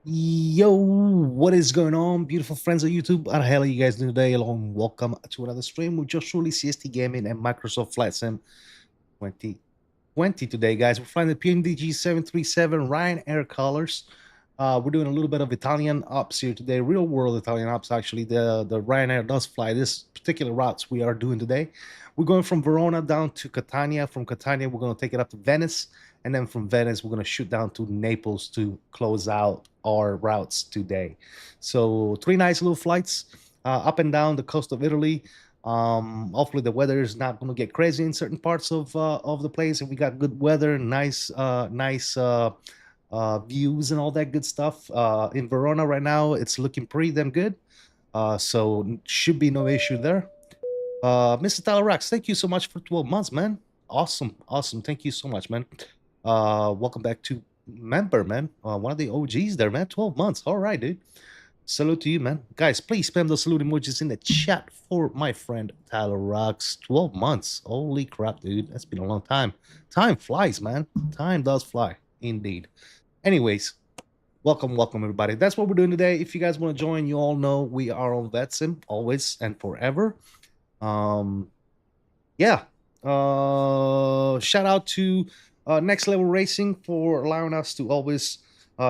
Yo, what is going on, beautiful friends of YouTube? How the hell are you guys doing today? Hello and welcome to another stream with just truly CST Gaming and Microsoft Flight Sim 2020 today, guys. We're flying the PMDG 737 RYR colors. We're doing a little bit of Italian ops here today, real world Italian ops. Actually, the RYR does fly this particular routes we are doing today. We're going from Verona down to Catania. From Catania, we're going to take it up to Venice. And then from Venice, we're going to shoot down to Naples to close out our routes today. So 3 nice little flights up and down the coast of Italy. Hopefully the weather is not going to get crazy in certain parts of the place. And we got good weather, nice views and all that good stuff. In Verona right now, it's looking pretty damn good. So should be no issue there. Mr. Tyler Rocks, thank you so much for 12 months, man. Awesome. Thank you so much, man. Welcome back to member, man. One of the OGs there, man. 12 months. All right, dude. Salute to you, man. Guys, please spam those salute emojis in the chat for my friend Tyler Rocks. 12 months. Holy crap, dude. That's been a long time. Time flies, man. Time does fly. Indeed. Anyways, welcome, everybody. That's what we're doing today. If you guys want to join, you all know we are on VATSIM always and forever. Yeah. Shout out to Next Level Racing for allowing us to always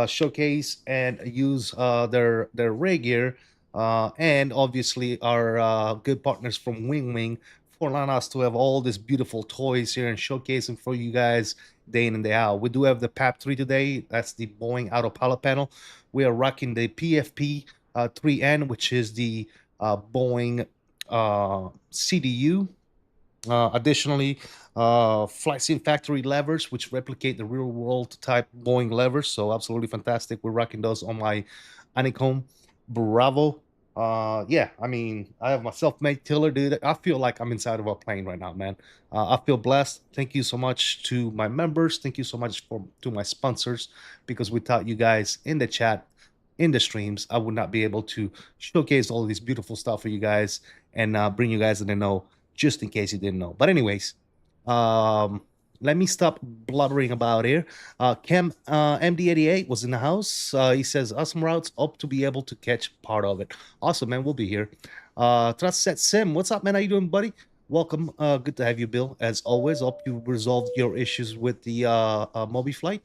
showcase and use their rig gear and obviously our good partners from WinWing for allowing us to have all these beautiful toys here and showcasing for you guys day in and day out. We do have the PAP 3 today. That's the Boeing autopilot panel. We are rocking the PFP 3N, which is the Boeing CDU. Additionally, FLIGHTBEAM factory levers, which replicate the real world type Boeing levers. So absolutely fantastic. We're rocking those on my Honeycomb Bravo. Yeah, I mean, I have my self-made tiller, dude. I feel like I'm inside of a plane right now, man. I feel blessed. Thank you so much to my members. Thank you so much to my sponsors, because without you guys in the chat, in the streams, I would not be able to showcase all of this beautiful stuff for you guys and bring you guys in the know, just in case you didn't know. But anyways, let me stop blubbering about here. Cam MD88 was in the house. He says, awesome routes. Hope to be able to catch part of it. Awesome, man. We'll be here. Trustset Sim, what's up, man? How you doing, buddy? Welcome. Good to have you, Bill. As always, hope you resolved your issues with the Mobi flight.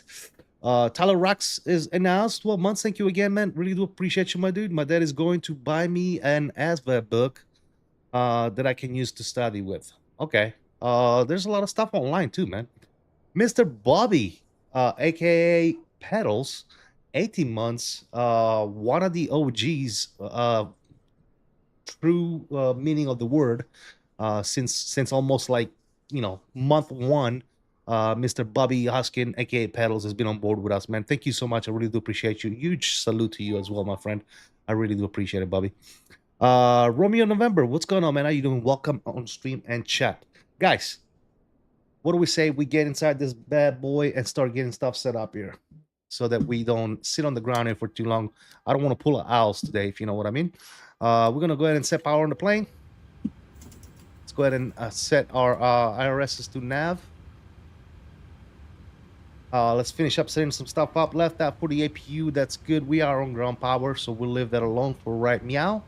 Tyler Rocks is announced 12 months. Thank you again, man. Really do appreciate you, my dude. My dad is going to buy me an ASVAB book that I can use to study with. Okay. There's a lot of stuff online too, man. Mr. Bobby, aka Pedals, 18 months, one of the OGs, true meaning of the word, since almost like, you know, month one. Mr. Bobby Hoskin, aka Pedals, has been on board with us, man. Thank you so much. I really do appreciate you. Huge salute to you as well, my friend. I really do appreciate it, Bobby. Romeo November, what's going on, man? How you doing? Welcome on stream and chat. Guys, what do we say we get inside this bad boy and start getting stuff set up here so that we don't sit on the ground here for too long? I don't want to pull an owls today, if you know what I mean. We're going to go ahead and set power on the plane. Let's go ahead and set our IRSs to nav. Let's finish up setting some stuff up. Left out for the APU. That's good. We are on ground power, so we'll leave that alone for right meow.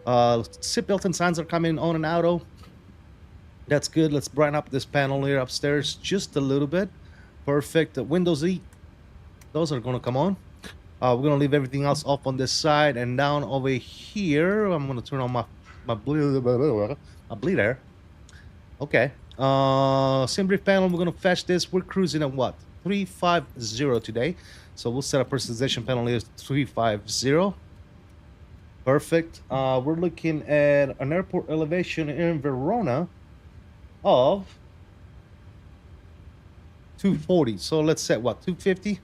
Seatbelt and signs are coming on and auto. That's good. Let's brighten up this panel here upstairs just a little bit. Perfect. Windows E, those are going to come on. We're going to leave everything else off on this side, and down over here, I'm going to turn on my bleed air. Okay. Sim brief panel, we're going to fetch this. We're cruising at what? 350 today. So we'll set a personalization panel here 350. Perfect. We're looking at an airport elevation in Verona of 240. So let's set what? 250?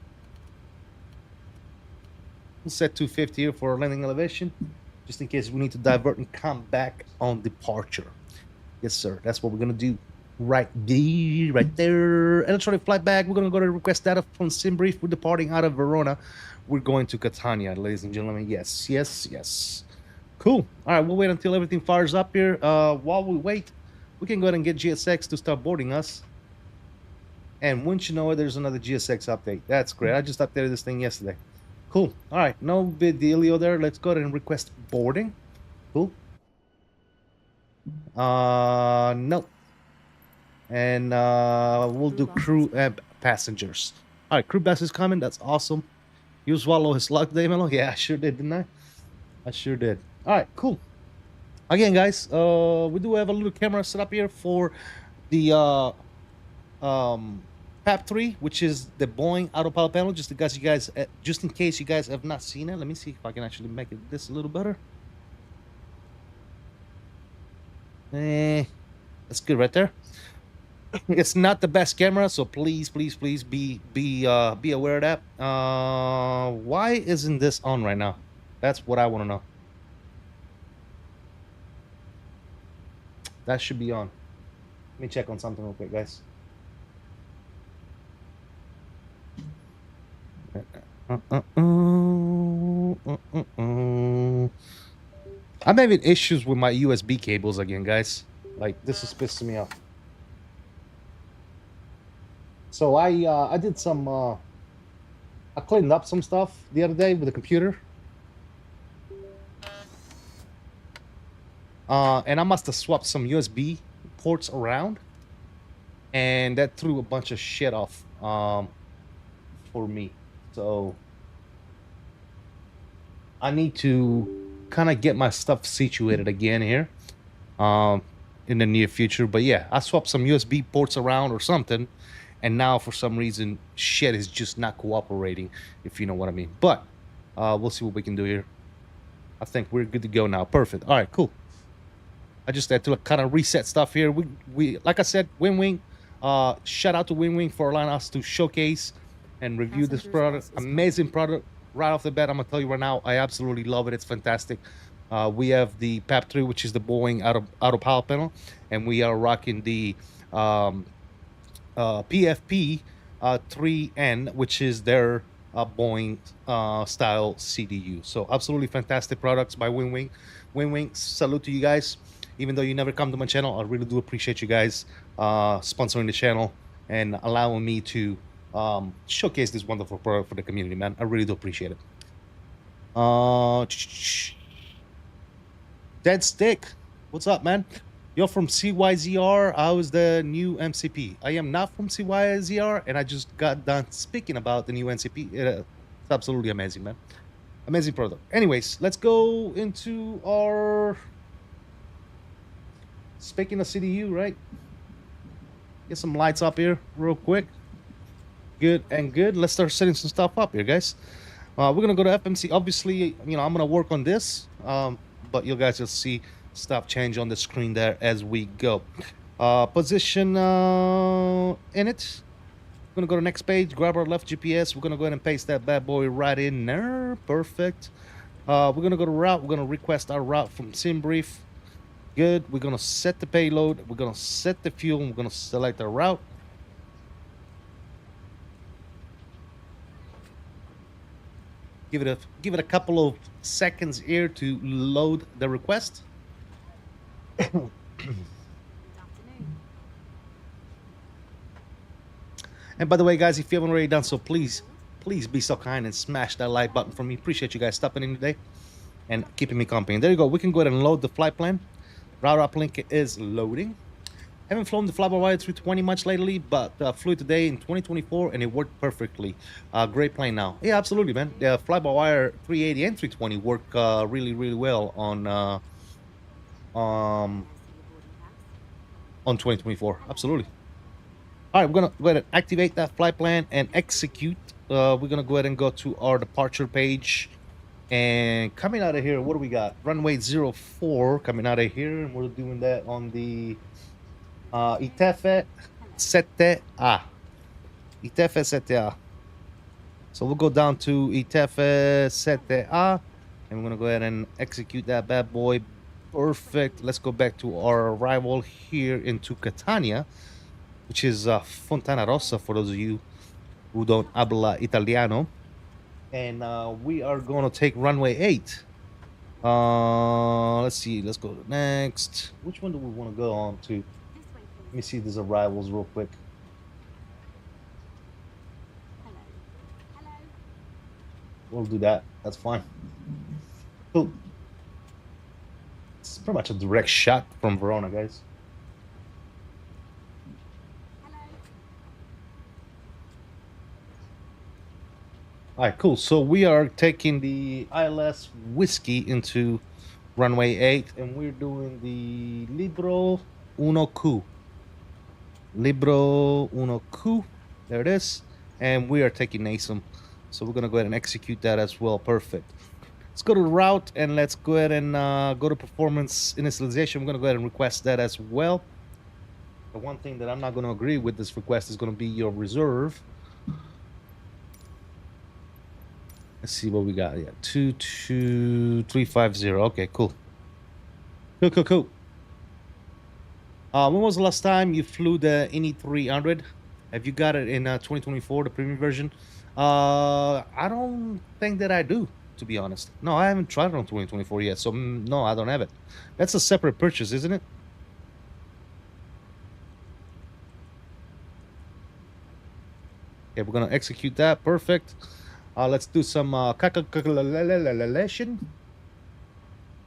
We'll set 250 here for our landing elevation, just in case we need to divert and come back on departure. Yes, sir. That's what we're going to do. Right there. Electronic flight bag. We're going to go to request data from SimBrief. We're departing out of Verona. We're going to Catania, ladies and gentlemen. Yes, yes, yes. Cool. All right, we'll wait until everything fires up here. While we wait, we can go ahead and get GSX to start boarding us. And wouldn't you know it, there's another GSX update. That's great. I just updated this thing yesterday. Cool. All right, no big dealio there. Let's go ahead and request boarding. Cool. No. And we'll do crew and passengers. All right, crew bus is coming. That's awesome. You swallow his luck, Melo? Yeah, I sure did, didn't I? I sure did. All right, cool. Again, guys, we do have a little camera set up here for the PAP 3, which is the Boeing autopilot panel. Just in case you guys have not seen it. Let me see if I can actually make this a little better. That's good right there. It's not the best camera, so please be aware of that. Why isn't this on right now? That's what I want to know. That should be on. Let me check on something real quick, guys. I'm having issues with my USB cables again, guys. Like, this is pissing me off. So I did some I cleaned up some stuff the other day with the computer. And I must have swapped some USB ports around, and that threw a bunch of shit off for me. So I need to kind of get my stuff situated again here in the near future. But yeah, I swapped some USB ports around or something, and now for some reason shit is just not cooperating, if you know what I mean. But we'll see what we can do here. I think we're good to go now. Perfect. All right, cool. I just had to kind of reset stuff here. We like I said, WinWing. Shout out to WinWing for allowing us to showcase and review this product. Amazing product. Right off the bat, I'm gonna tell you right now, I absolutely love it. It's fantastic. We have the PAP 3, which is the Boeing auto power panel, and we are rocking the PFP 3N, which is their Boeing style CDU. So absolutely fantastic products by WinWing. WinWing, salute to you guys. Even though you never come to my channel, I really do appreciate you guys sponsoring the channel and allowing me to showcase this wonderful product for the community, man. I really do appreciate it. Dead Stick, what's up, man? You're from CYZR. How is the new MCP? I am not from CYZR, and I just got done speaking about the new MCP. It's absolutely amazing, man. Amazing product. Anyways, let's go into our... Speaking of CDU, right? Get some lights up here real quick. Good and good. Let's start setting some stuff up here, guys. We're going to go to FMC. Obviously, you know, I'm going to work on this, but you guys will see stuff change on the screen there as we go. Position in it. We're going to go to the next page, grab our left GPS. We're going to go ahead and paste that bad boy right in there. Perfect. We're going to go to route. We're going to request our route from SimBrief. Good. We're going to set the payload. We're going to set the fuel. And we're going to select our route. Give it a couple of seconds here to load the request. And by the way, guys, if you haven't already done so, please be so kind and smash that like button for me. Appreciate you guys stopping in today and keeping me company. There you go. We can go ahead and load the flight plan. Route uplink is loading. Haven't flown the Fly-by-Wire 320 much lately, but flew today in 2024 and it worked perfectly. Great plane now. Yeah, absolutely, man. The Fly-by-Wire 380 and 320 work really well on 2024. Absolutely. All right, we're gonna go ahead and activate that flight plan and execute. We're gonna go ahead and go to our departure page. And coming out of here, what do we got? Runway 04 coming out of here, and we're doing that on the ITF 7A. ITF 7A. So we'll go down to ITF 7A, and we're gonna go ahead and execute that bad boy. Perfect. Let's go back to our arrival here into Catania, which is Fontana Rossa for those of you who don't habla Italiano. And we are going to take runway 8. Let's see. Let's go to next. Which one do we want to go on to? Let me see these arrivals real quick. We'll do that. That's fine. Cool. It's pretty much a direct shot from Verona, guys. All right, cool. So we are taking the ILS Whiskey into runway 8, and we're doing the Libro Uno Q. Libro Uno Q. There it is. And we are taking ASUM. So we're going to go ahead and execute that as well. Perfect. Let's go to the route, and let's go ahead and go to performance initialization. We're going to go ahead and request that as well. The one thing that I'm not going to agree with this request is going to be your reserve. Let's see what we got. Yeah, 22350. Okay, cool. Cool. When was the last time you flew the INI 300? Have you got it in 2024, the premium version? I don't think that I do, to be honest. No, I haven't tried it on 2024 yet, so no, I don't have it. That's a separate purchase, isn't it? Okay, we're gonna execute that. Perfect. Let's do some calculation.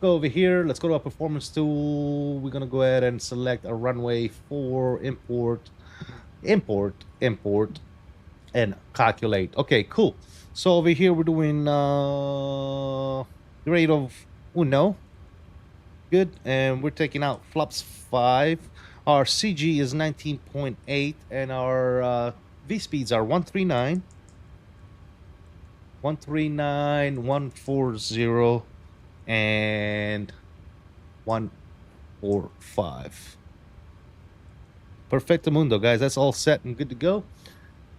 Go over here. Let's go to our performance tool. We're gonna go ahead and select a runway 4, import, and calculate. Okay, cool. So over here we're doing rate of Uno. Good. And we're taking out flops 5. Our CG is 19.8, and our V speeds are 139, 139, 140, and 145. Perfecto mundo, guys. That's all set and good to go.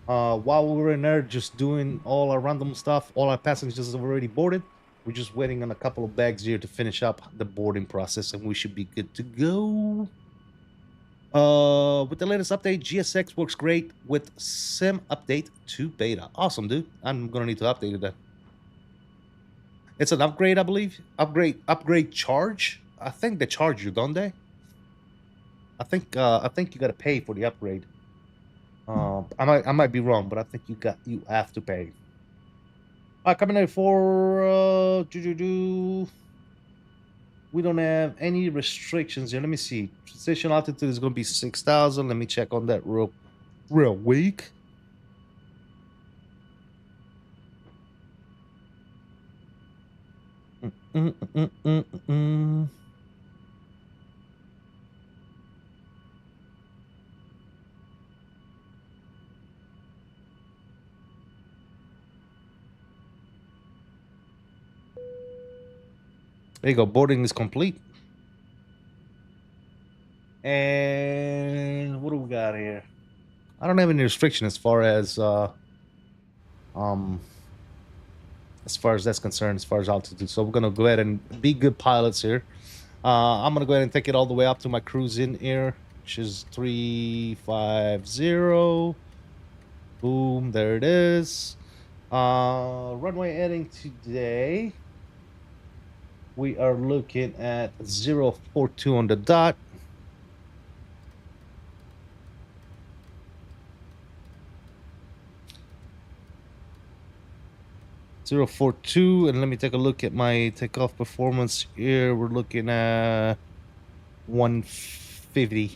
While we were in there just doing all our random stuff, all our passengers have already boarded. We're just waiting on a couple of bags here to finish up the boarding process, and we should be good to go. With the latest update, GSX works great with sim update to beta. Awesome, dude. I'm gonna need to update it then. It's an upgrade, I believe. Upgrade charge. I think they charge you, don't they? I think you gotta pay for the upgrade. I might be wrong, but I think you have to pay. Coming in for we don't have any restrictions here. Let me see. Transition altitude is gonna be 6,000. Let me check on that real weak. There you go. Boarding is complete. And what do we got here? I don't have any restriction as far as that's concerned, as far as altitude. So we're gonna go ahead and be good pilots here. I'm gonna go ahead and take it all the way up to my cruise in air, which is 350. Boom, there it is. Runway heading today. We are looking at 042 on the dot. .042, and let me take a look at my takeoff performance here. We're looking at 150.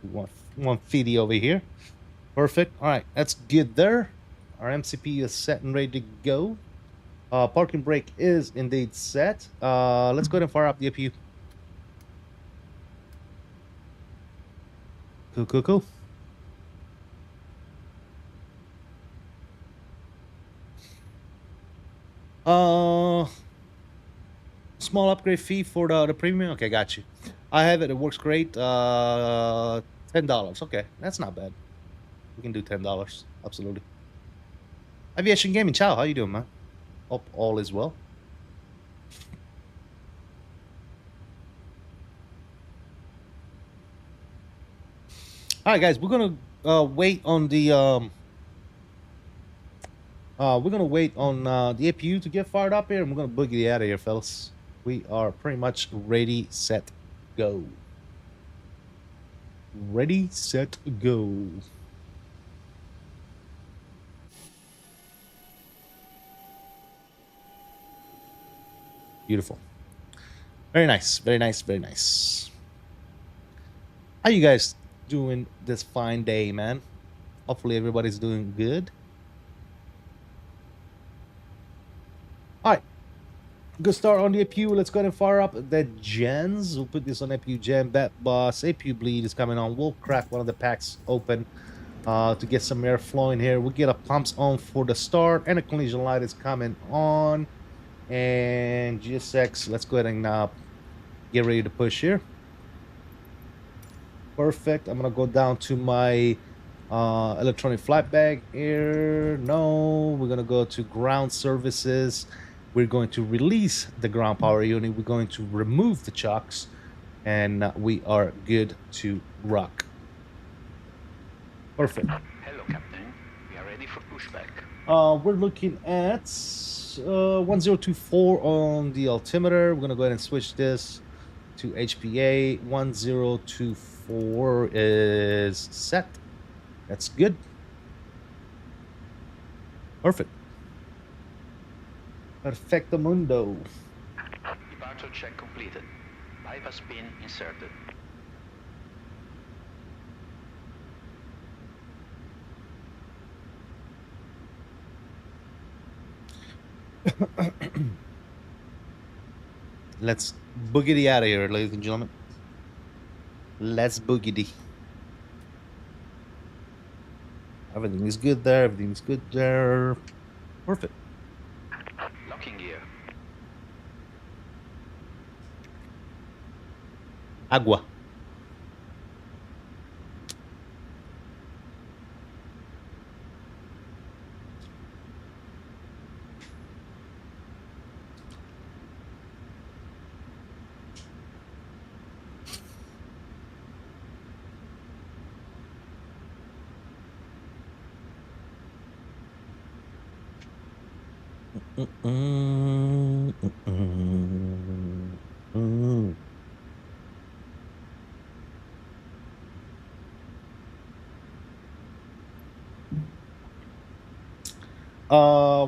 150 over here. Perfect. All right, that's good there. Our MCP is set and ready to go. Parking brake is indeed set. Let's go ahead and fire up the APU. Cool. Small upgrade fee for the premium. Okay, got you. I have it. It works great. $10. Okay, that's not bad. We can do $10. Absolutely. Aviation Gaming, ciao. How you doing, man? Hope all is well. All right, guys, we're gonna wait on the the APU to get fired up here, and we're gonna boogie out of here, fellas. We are pretty much ready, set, go. Ready, set, go. Beautiful. Very nice, very nice, very nice. How you guys doing this fine day, man? Hopefully everybody's doing good. All right. Good start on the APU. Let's go ahead and fire up the gens. We'll put this on APU gen. Bat boss. APU bleed is coming on. We'll crack one of the packs open to get some air flowing here. We'll get a pumps on for the start, and a collision light is coming on. And GSX, let's go ahead and get ready to push here. Perfect. I'm gonna go down to my electronic flight bag here. No, we're gonna go to ground services. We're going to release the ground power unit. We're going to remove the chocks, and we are good to rock. Perfect. Hello, Captain. We are ready for pushback. We're looking at 1024 on the altimeter. We're gonna go ahead and switch this to HPA. 1024 is set. That's good. Perfect. Perfecto mundo. Departure check completed. Bypass pin inserted. Let's boogity out of here, ladies and gentlemen. Let's boogity. Everything is good there. Everything's good there. Perfect. Locking gear. Agua.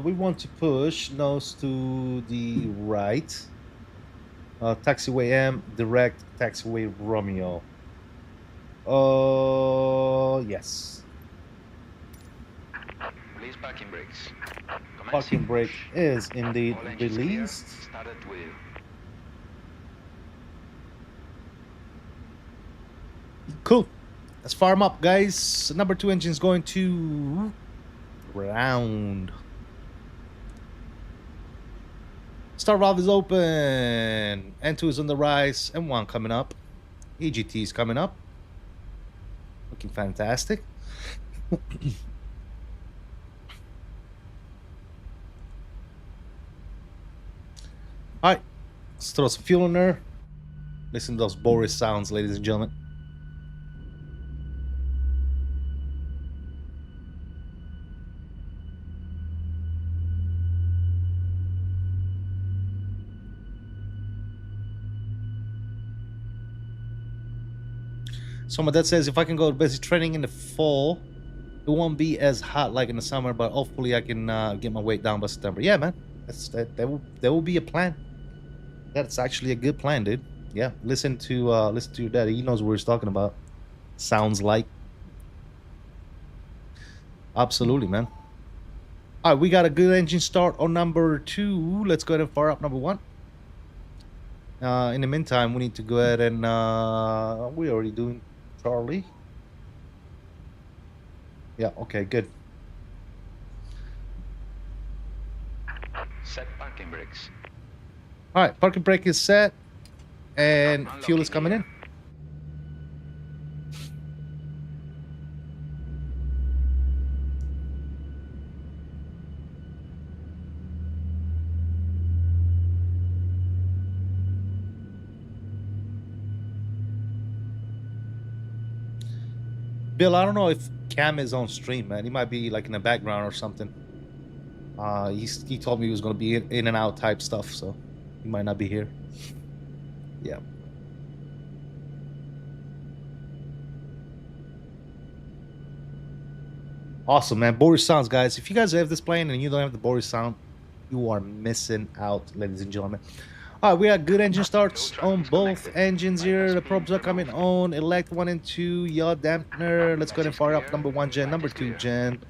We want to push nose to the right. Taxiway M, direct taxiway Romeo. Yes. Release parking brakes. Parking brake is indeed All engines clear. released. Start at wheel. Cool. Let's fire them up, guys. Number 2 engine's going to ground. Start valve is open. N2 is on the rise. M1 coming up. EGT is coming up. Looking fantastic. All right, let's throw some fuel in there. Listen to those Boris sounds, ladies and gentlemen. Someone that says if I can go to basic training in the fall, it won't be as hot like in the summer, but hopefully I can get my weight down by September. Yeah, man, that will be a plan. That's actually a good plan, dude. Yeah, listen to your daddy. He knows what he's talking about. Sounds like. Absolutely, man. All right, we got a good engine start on number 2. Let's go ahead and fire up number 1. In the meantime, we need to go ahead and we're already doing Charlie. Yeah, okay, good. Set parking brakes. All right, parking brake is set, and fuel is coming in. Bill, I don't know if Cam is on stream, man. He might be like in the background or something. He told me he was going to be in and out type stuff, so he might not be here. Yeah. Awesome, man. Boris sounds, guys. If you guys have this plane and you don't have the Boris sound, you are missing out, ladies and gentlemen. All right, we got good engine starts on both engines here. The probes are coming on. Elect 1 and 2, yaw dampener. Let's go ahead and fire up number 1 gen, number 2 gen.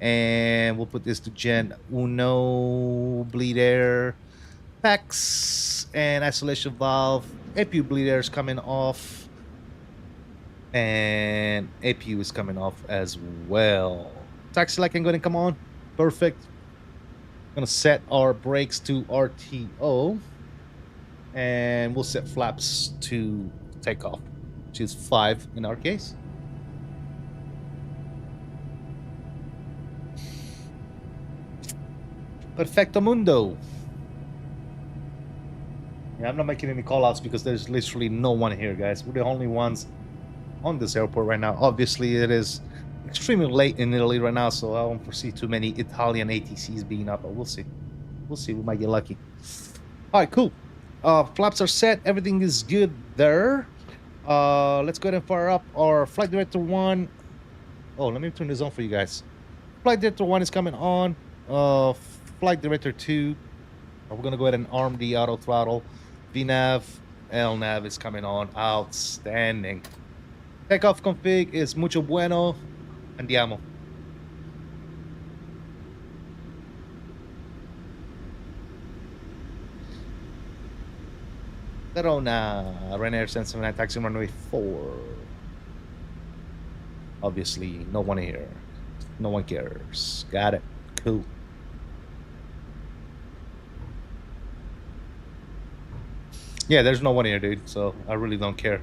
And we'll put this to gen uno, bleed air, packs, and isolation valve. APU bleed air is coming off. And APU is coming off as well. Taxi light can go ahead and come on. Perfect. Gonna set our brakes to RTO. And we'll set flaps to takeoff, which is 5 in our case. Perfecto mundo. Yeah, I'm not making any call-outs because there's literally no one here, guys. We're the only ones on this airport right now. Obviously, it is extremely late in Italy right now, so I don't foresee too many Italian ATCs being up, but we'll see. We'll see. We might get lucky. All right, cool. Flaps are set. Everything is good there. Let's go ahead and fire up our Flight Director 1. Oh, let me turn this on for you guys. Flight Director 1 is coming on. Flight Director 2. We're going to go ahead and arm the auto throttle. VNAV, LNAV is coming on. Outstanding. Takeoff config is mucho bueno. Andiamo. Verona, Ryanair 779 taxi runway 4. Obviously, no one here. No one cares. Got it. Cool. Yeah, there's no one here, dude. So I really don't care.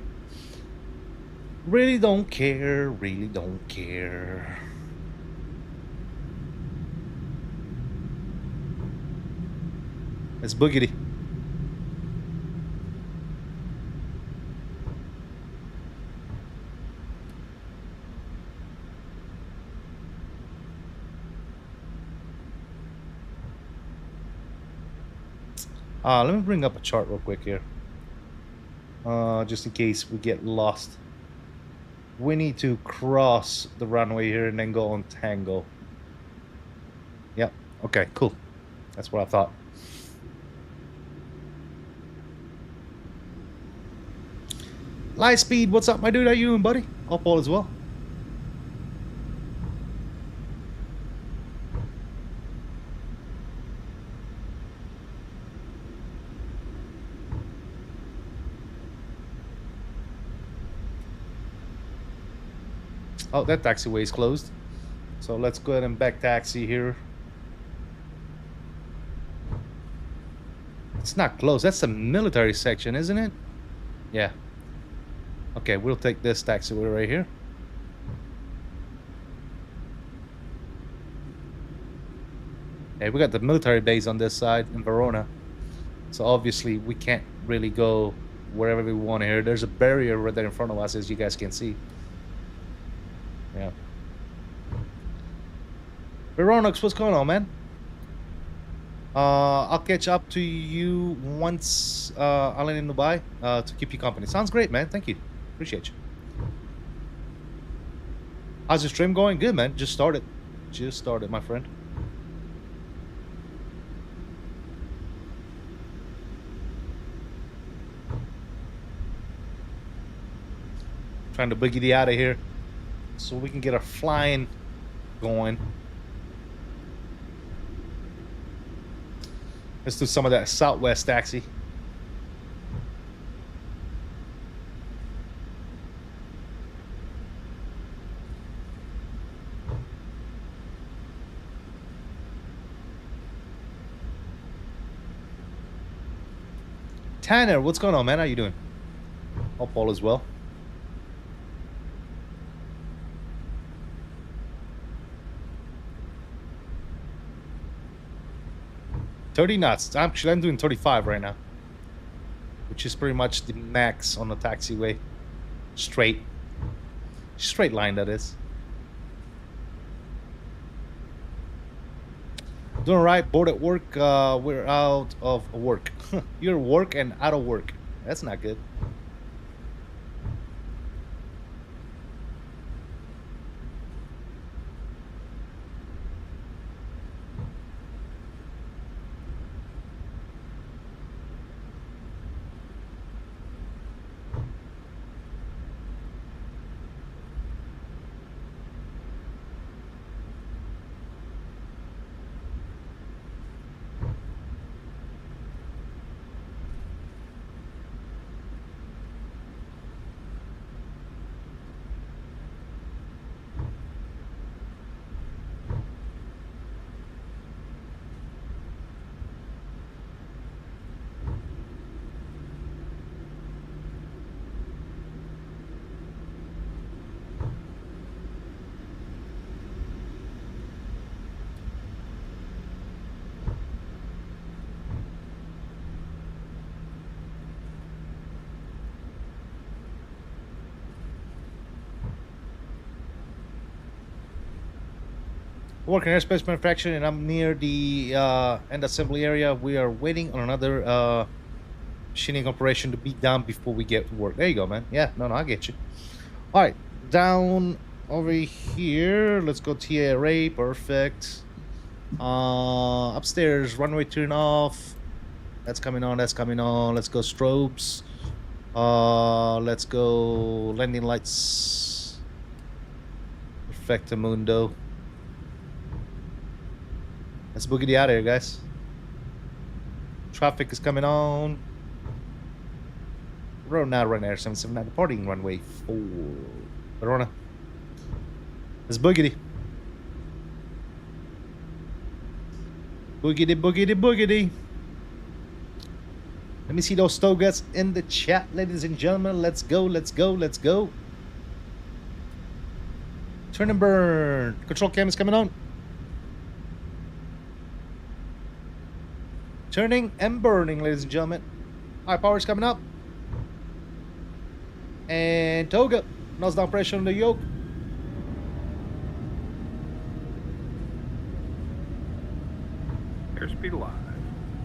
Really don't care. Really don't care. It's boogity. Let me bring up a chart real quick here. Just in case we get lost. We need to cross the runway here and then go on Tango. Yep. Okay, cool. That's what I thought. Lightspeed, what's up, my dude? How you doing, buddy? Hope all is well. Oh, that taxiway is closed. So let's go ahead and back taxi here. It's not closed. That's a military section, isn't it? Yeah. Okay, we'll take this taxiway right here. Hey, we got the military base on this side in Verona. So obviously we can't really go wherever we want here. There's a barrier right there in front of us, as you guys can see. Yeah. Veronox, what's going on, man? I'll catch up to you once I land in Dubai to keep you company. Sounds great, man. Thank you. Appreciate you. How's the stream going? Good, man. Just started. Just started, my friend. Trying to boogie out of here so we can get our flying going. Let's do some of that Southwest taxi. Tanner, what's going on, man? How you doing? Hope all is well. $30 knots. Actually, I'm doing 35 right now, which is pretty much the max on the taxiway. Straight line, that is. Doing right. Bored at work. We're out of work. You're work and out of work. That's not good. Working aerospace manufacturing, and I'm near the end assembly area. We are waiting on another machining operation to be done before we get to work. There you go, man. Yeah, no, I get you. All right, down over here. Let's go TA array. Perfect. Upstairs, runway turn off. That's coming on. That's coming on. Let's go strobes. Let's go landing lights. Perfectamundo. Let's boogie out of here, guys. Traffic is coming on. Verona, Ryanair 779, departing runway 4. Verona. It's boogity. Boogity, boogity, boogity. Let me see those togas in the chat, ladies and gentlemen. Let's go, let's go, let's go. Turn and burn. Control cam is coming on. Turning and burning, ladies and gentlemen. High power is coming up. And toga. Nose down pressure on the yoke. Airspeed alive.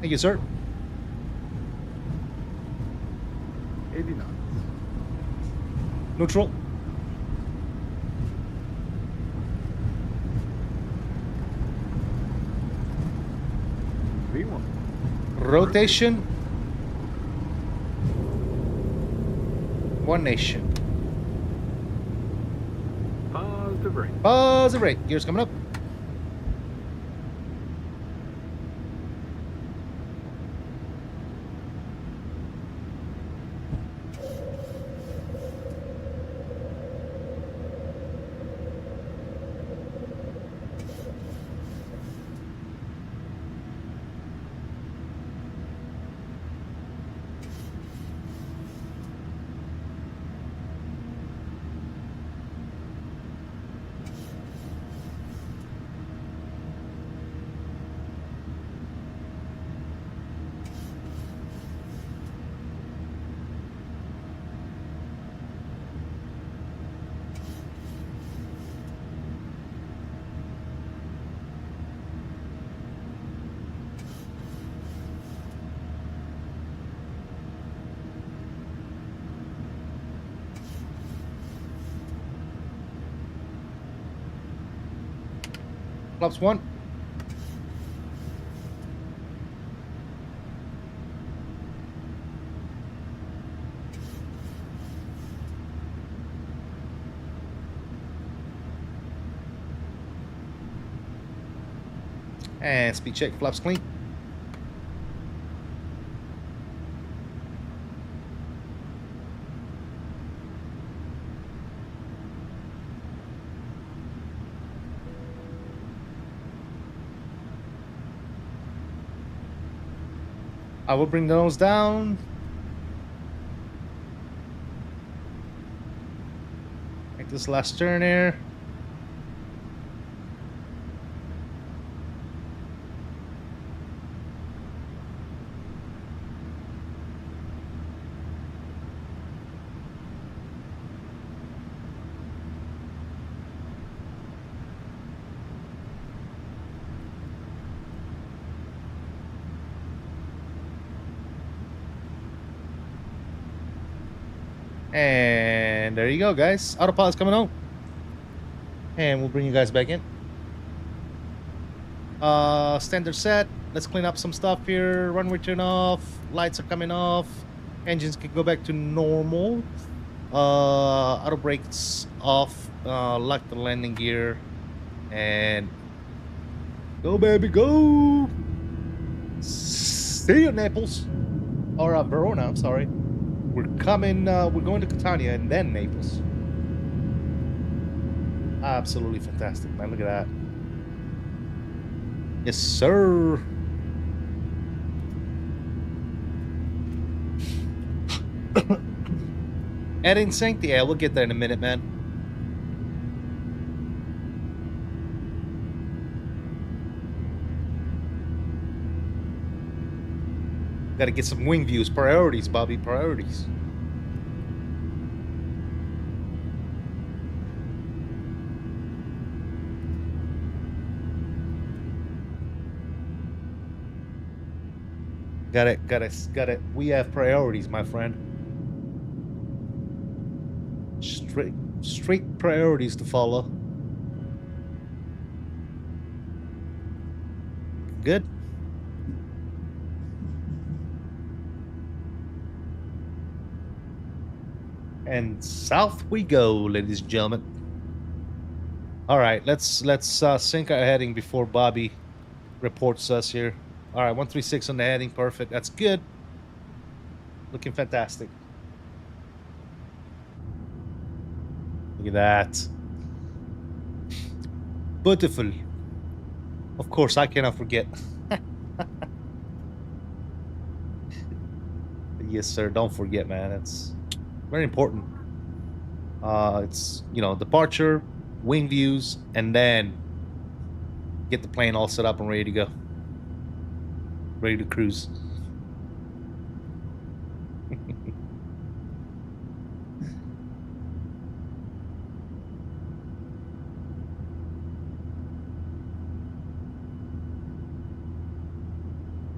Thank you, sir. 80 knots. Neutral. V1. Rotation. One nation. Positive rate. Positive rate. Gears coming up. Flaps 1. And speed check, flaps clean. I will bring the nose down. Make this last turn here. And there you go, guys. Autopilot's coming on. And we'll bring you guys back in. Standard set. Let's clean up some stuff here. Runway turn off. Lights are coming off. Engines can go back to normal. Auto brakes off. Lock the landing gear. And go, baby, go. See you, Naples. Or Verona, I'm sorry. We're coming, we're going to Catania and then Naples. Absolutely fantastic, man. Look at that. Yes, sir. Adding sync? Yeah, we'll get there in a minute, man. Gotta get some wing views. Priorities, Bobby. Priorities. Got it. We have priorities, my friend. Straight priorities to follow. Good. And south we go, ladies and gentlemen. All right, let's sync our heading before Bobby reports us here. All right, 136 on the heading, perfect. That's good. Looking fantastic. Look at that. Beautiful. Of course, I cannot forget. Yes, sir. Don't forget, man. It's very important. It's, you know, departure, wing views, and then get the plane all set up and ready to go. Ready to cruise.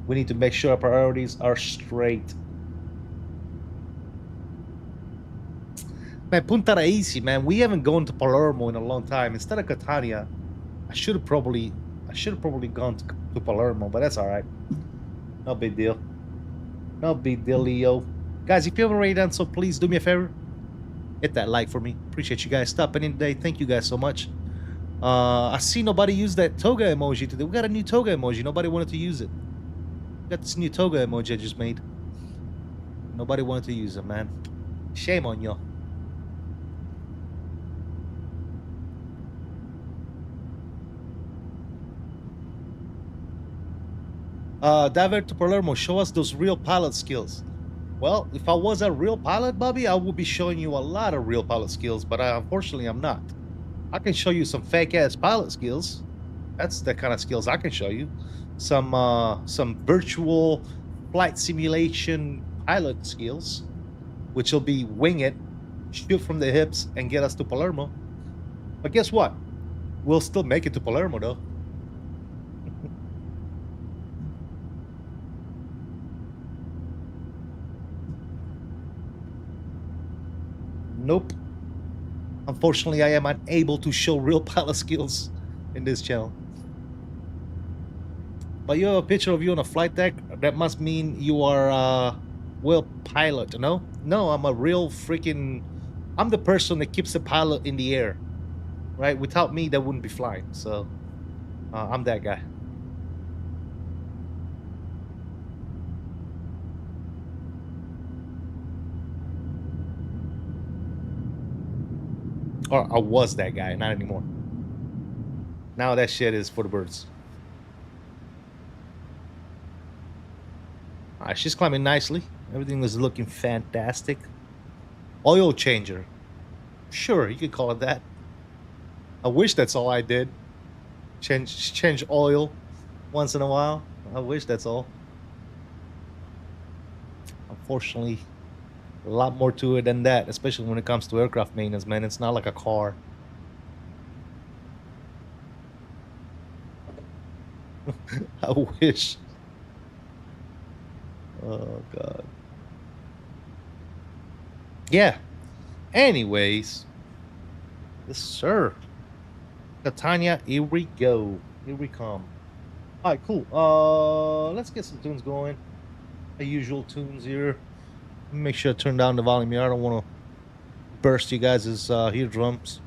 We need to make sure our priorities are straight. Man, Punta Raisi, man, we haven't gone to Palermo in a long time. Instead of Catania, I should have probably gone to Palermo, but that's all right. No big deal. No big deal, Leo. Guys, if you haven't already done so, please do me a favor. Hit that like for me. Appreciate you guys stopping in today. Thank you guys so much. I see nobody use that toga emoji today. We got a new toga emoji. Nobody wanted to use it. We got this new toga emoji I just made. Nobody wanted to use it, man. Shame on you. Divert to Palermo, show us those real pilot skills. Well, if I was a real pilot, Bobby, I would be showing you a lot of real pilot skills, but unfortunately I'm not. I can show you some fake-ass pilot skills. That's the kind of skills I can show you. Some virtual flight simulation pilot skills, which will be wing it, shoot from the hips, and get us to Palermo. But guess what? We'll still make it to Palermo, though. Nope. Unfortunately, I am unable to show real pilot skills in this channel. But you have a picture of you on a flight deck. That must mean you are well pilot, no? No, I'm a real freaking... I'm the person that keeps the pilot in the air. Right? Without me, they wouldn't be flying. So, I'm that guy. Or I was that guy, not anymore. Now that shit is for the birds. Alright, she's climbing nicely. Everything is looking fantastic. Oil changer. Sure, you could call it that. I wish that's all I did. Change oil once in a while. I wish that's all. Unfortunately, a lot more to it than that, especially when it comes to aircraft maintenance, man. It's not like a car. I wish. Oh, God. Yeah. Anyways. Yes, sir. Catania, here we go. Here we come. Alright, cool. Let's get some tunes going. The usual tunes here. Make sure I turn down the volume here. I don't want to burst you guys' eardrums.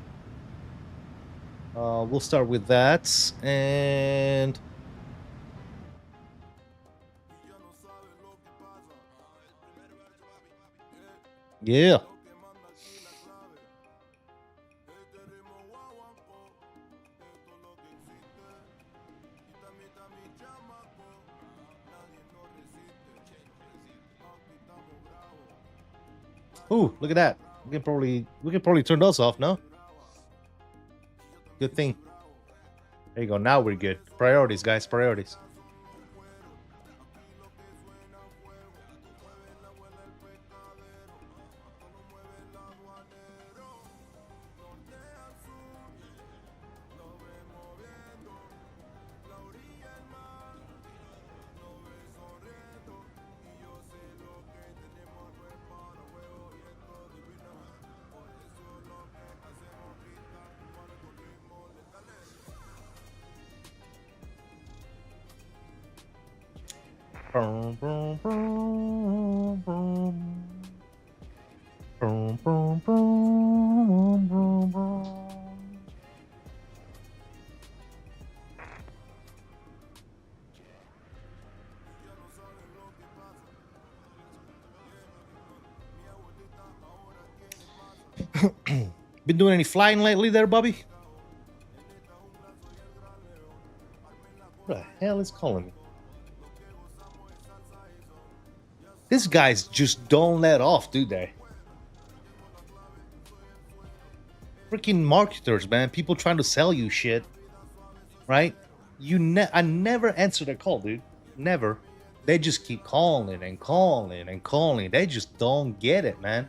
We'll start with that. And... yeah. Ooh, look at that. We can probably turn those off, no? Good thing. There you go. Now we're good. Priorities, guys. Priorities. Boom, boom, boom, boom. Boom, boom, boom, boom, boom. Been doing any flying lately there, Bobby? What the hell is calling me? These guys just don't let off, do they? Freaking marketers, man. People trying to sell you shit, right? I never answer their call, dude. Never. They just keep calling and calling and calling. They just don't get it, man.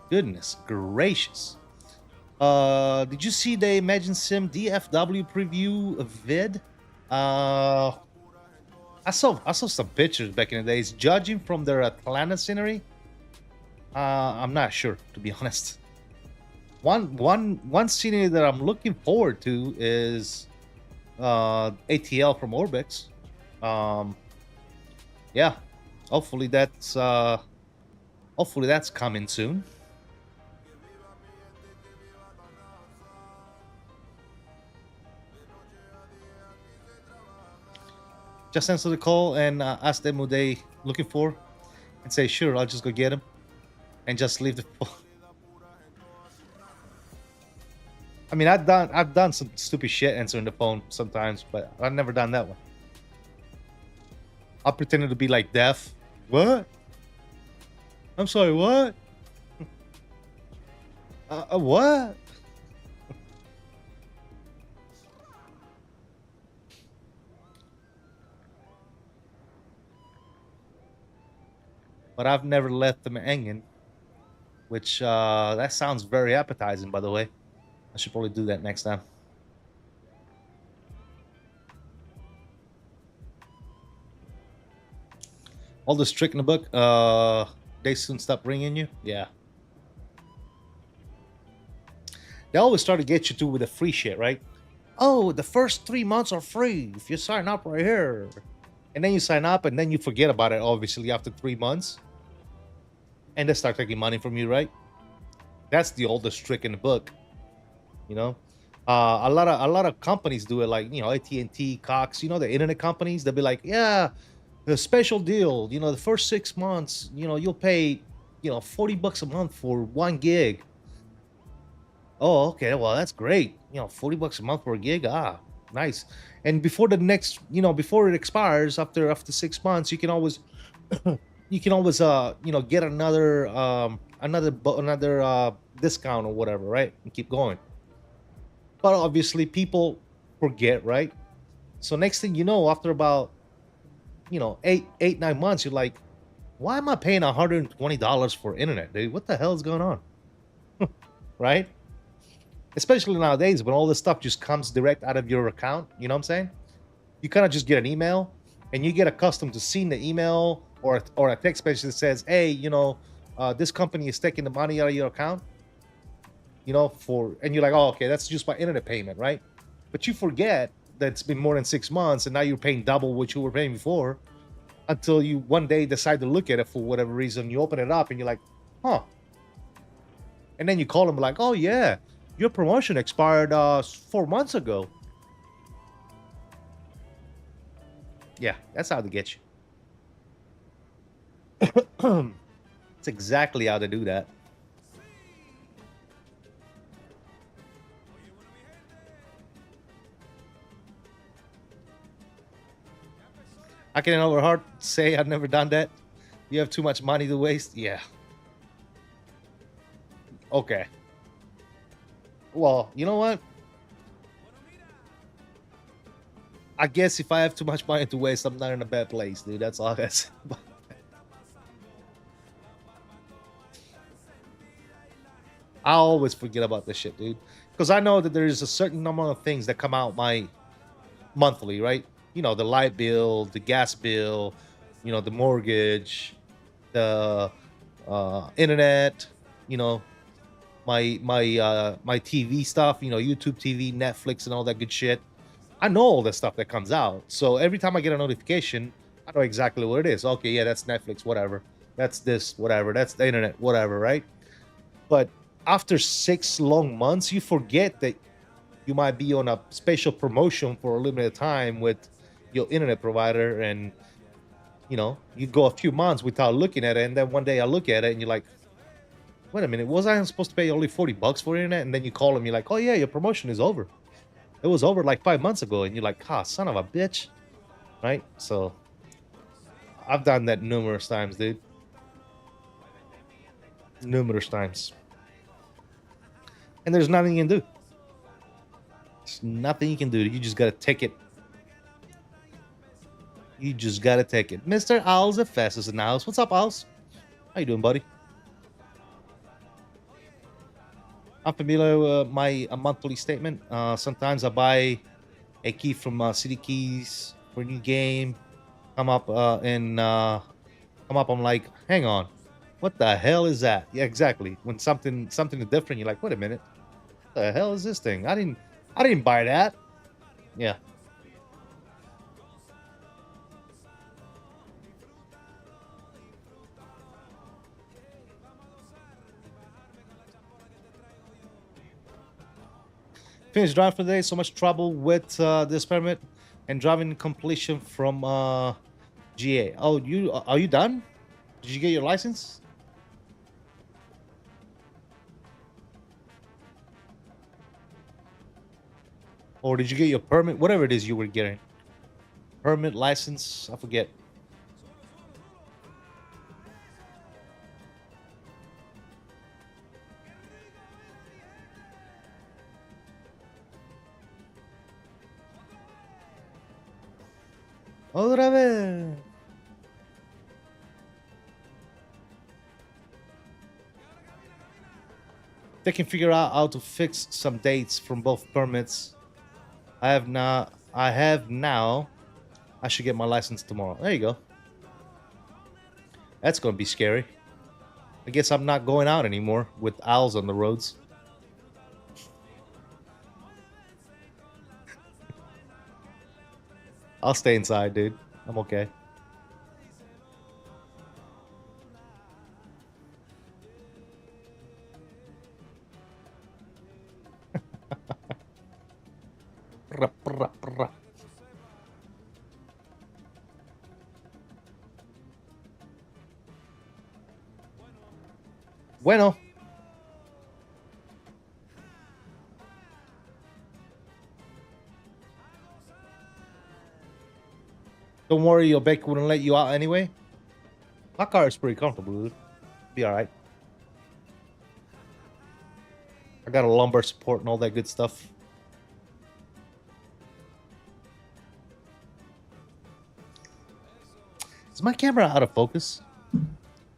Goodness gracious. Did you see the ImagineSim DFW preview vid? I saw some pictures back in the days. Judging from their Atlanta scenery, I'm not sure, to be honest. One scenery that I'm looking forward to is ATL from ORBX. Yeah, hopefully that's coming soon. Just answer the call and ask them what they looking for, and say sure, I'll just go get them, and just leave the phone. I mean, I've done some stupid shit answering the phone sometimes, but I've never done that one. I pretended to be like deaf. What? I'm sorry, what? What? But I've never left them hanging, which that sounds very appetizing, by the way. I should probably do that next time. All this trick in the book, they soon stop ringing you. Yeah. They always try to get you to with the free shit, right? Oh, the first 3 months are free if you sign up right here. And then you sign up and then you forget about it, obviously, after 3 months. And they start taking money from you, right? That's the oldest trick in the book. You know, a lot of companies do it, like, you know, AT&T, Cox, you know, the internet companies. They'll be like, yeah, the special deal, you know, the first 6 months, you know, you'll pay, you know, $40 a month for 1 gig. Oh, okay, well, that's great. You know, $40 a month for a gig. Ah, nice. And before the next, you know, before it expires, after 6 months, you can always you know, get another discount or whatever, right? And keep going. But obviously people forget, right? So next thing you know, after about, you know, 9 months, you're like, why am I paying $120 for internet, dude? What the hell is going on? Right? Especially nowadays when all this stuff just comes direct out of your account, you know what I'm saying? You kind of just get an email and you get accustomed to seeing the email or a text message that says, hey, you know, this company is taking the money out of your account, you know, and you're like, oh, okay, that's just my internet payment, right? But you forget that it's been more than 6 months and now you're paying double what you were paying before, until you one day decide to look at it for whatever reason. You open it up and you're like, huh. And then you call them like, oh yeah, your promotion expired 4 months ago. Yeah, that's how they get you. It's exactly how to do that. I can over heart say I've never done that. You have too much money to waste. Yeah. Okay. Well, you know what? I guess if I have too much money to waste, I'm not in a bad place, dude. That's all I gotta say. I always forget about this shit, dude. Because I know that there's a certain number of things that come out my monthly, right? You know, the light bill, the gas bill, you know, the mortgage, the internet, you know, my TV stuff, you know, YouTube TV, Netflix, and all that good shit. I know all the stuff that comes out. So every time I get a notification, I know exactly what it is. Okay, yeah, that's Netflix, whatever. That's this, whatever. That's the internet, whatever, right? But after 6 long months, you forget that you might be on a special promotion for a limited time with your internet provider, and you know, you go a few months without looking at it, and then one day I look at it and you're like, Wait a minute, was I supposed to pay only $40 for internet? And then you call them, you're like, oh yeah, your promotion is over. It was over like 5 months ago, and you're like, ah, son of a bitch, right? So I've done that numerous times, dude. Numerous times. And there's nothing you can do. There's nothing you can do. You just gotta take it. You just gotta take it. Mr. Owls FS is in the house. What's up, Owls? How you doing, buddy? I'm familiar with my monthly statement. Sometimes I buy a key from City Keys for a new game. Come up I'm like, hang on, what the hell is that? Yeah, exactly. When something is different, you're like, wait a minute, what the hell is this thing? I didn't buy that. Yeah. Finished drive for the day. So much trouble with this permit and driving completion from GA. Oh, are you done? Did you get your license? Or did you get your permit? Whatever it is you were getting. Permit, license, I forget. Otra vez. They can figure out how to fix some dates from both permits. I have now. I should get my license tomorrow. There you go. That's gonna be scary. I guess I'm not going out anymore with owls on the roads. I'll stay inside, dude. I'm okay. Bueno. Don't worry, your bike wouldn't let you out anyway. My car is pretty comfortable, dude. Be alright. I got a lumbar support and all that good stuff. Is my camera out of focus? Let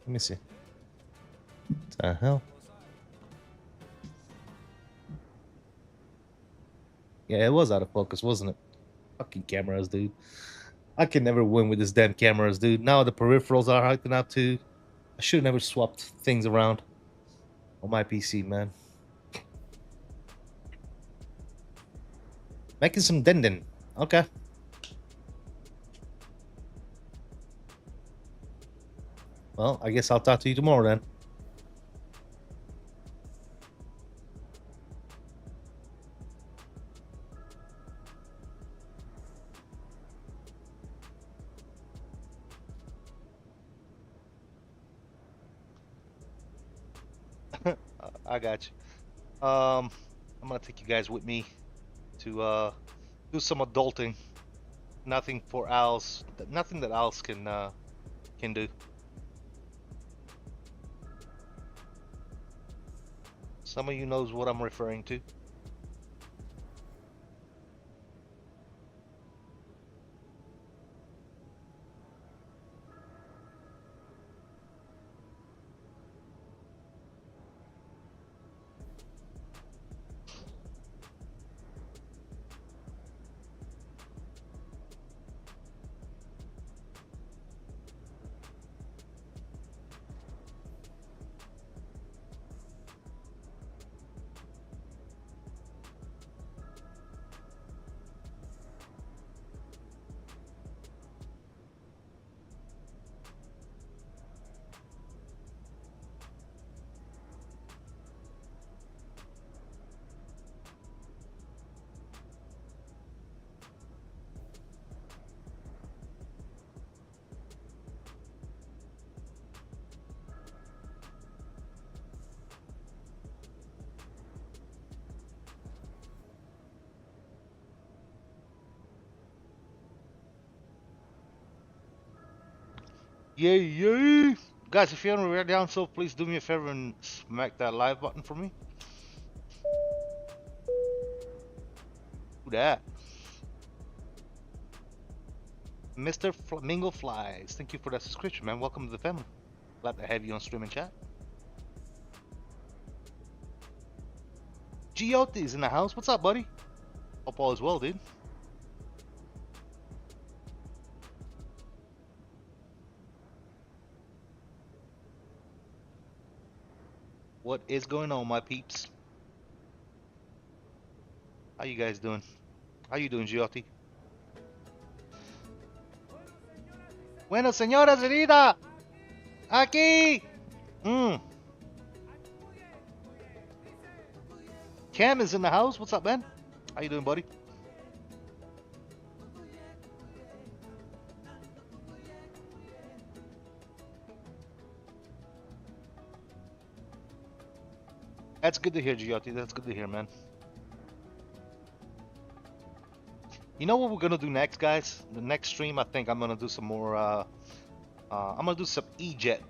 me see. What the hell? Yeah, it was out of focus, wasn't it? Fucking cameras, dude. I can never win with this damn cameras, dude. Now the peripherals are acting up too. I should have never swapped things around on my PC, man. Making some dindin. Okay. Well, I guess I'll talk to you tomorrow then. I got you. I'm gonna take you guys with me to do some adulting. Nothing for owls. Nothing that owls can do. Some of you knows what I'm referring to. Yeah. Guys, if you're already down, so please do me a favor and smack that live button for me. Who that? Mr. Flamingo Flies. Thank you for that subscription, man. Welcome to the family. Glad to have you on stream and chat. Giotti is in the house. What's up, buddy? Hope all is well, dude. What is going on, my peeps? How you guys doing? How you doing, Giotti? Bueno, señora Zerida! Aquí! Cam is in the house. What's up, man? How you doing, buddy? That's good to hear, Giotti. That's good to hear, man. You know what we're gonna do next, guys? The next stream, I think I'm gonna do some more. I'm gonna do some E-Jet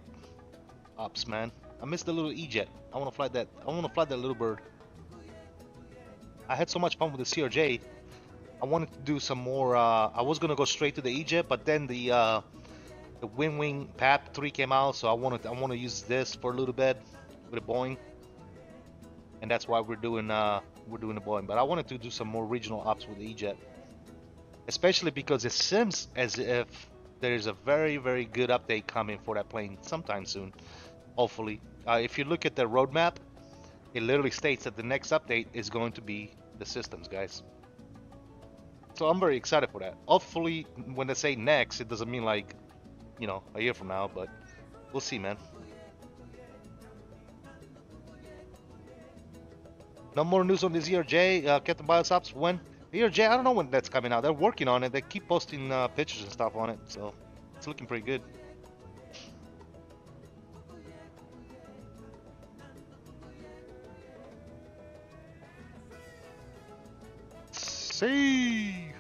ops, man. I missed the little E-Jet. I wanna fly that. I wanna fly that little bird. I had so much fun with the CRJ. I wanted to do some more. I was gonna go straight to the E-Jet, but then the WinWing PAP 3 came out, so I want to use this for a little bit with a Boeing, and that's why we're doing the Boeing. But I wanted to do some more regional ops with the E-Jet, especially because it seems as if there's a very, very good update coming for that plane sometime soon, hopefully. If you look at the roadmap, it literally states that the next update is going to be the systems, guys. So I'm very excited for that. Hopefully, when they say next, it doesn't mean like, you know, a year from now, but we'll see, man. No more news on this ERJ, Captain Biosops. When? ERJ, I don't know when that's coming out. They're working on it. They keep posting pictures and stuff on it, so it's looking pretty good. See.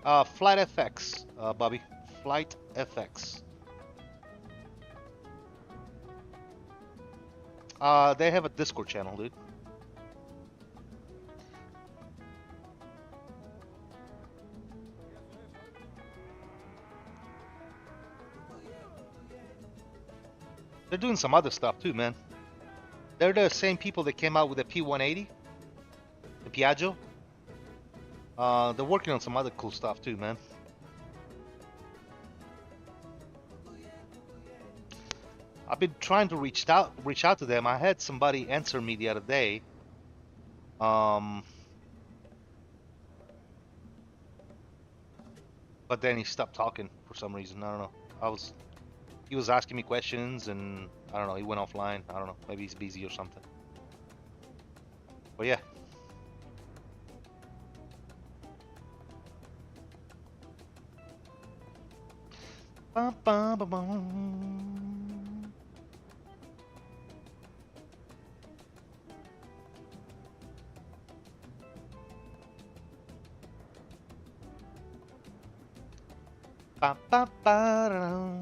FLIGHTFX, Bobby. FLIGHTFX. They have a Discord channel, dude. They're doing some other stuff too, man. They're the same people that came out with the P180, the Piaggio. They're working on some other cool stuff too, man. I've been trying to reach out to them. I had somebody answer me the other day. But then he stopped talking for some reason. I don't know. He was asking me questions, and I don't know. He went offline. I don't know. Maybe he's busy or something. But yeah. Bum, bum, bum, bum. Ba, ba, ba, da, da.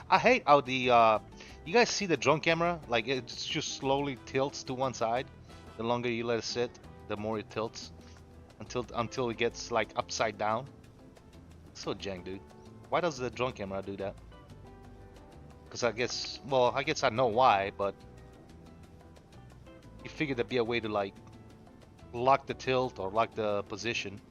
I hate how the you guys see the drone camera, like it just slowly tilts to one side. The longer you let it sit, the more it tilts until it gets like upside down. So jank, dude. Why does the drone camera do that? Because I guess I know why, but you figure there'd be a way to like lock the tilt or lock the position.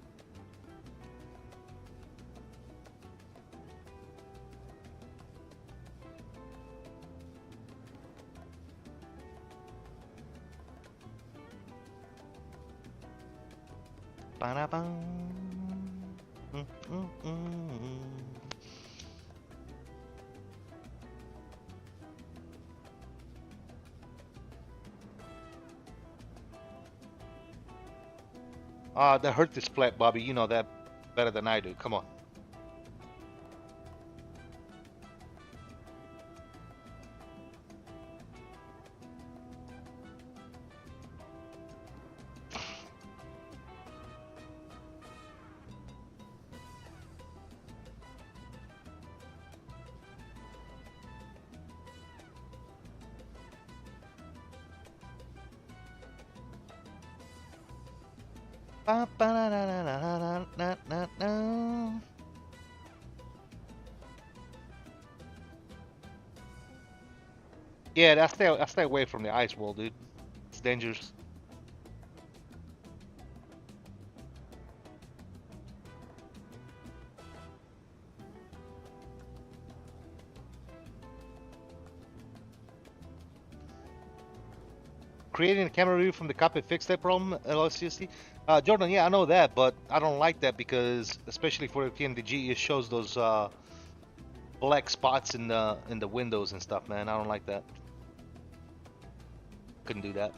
The hurt display, Bobby. You know that better than I do. Come on. Yeah, I stay away from the ice wall, dude. It's dangerous. Creating a camera review from the copy fixed that problem, LICC. Jordan, yeah, I know that, but I don't like that because, especially for the PMDG, it shows those black spots in the windows and stuff, man. I don't like that. Couldn't do that.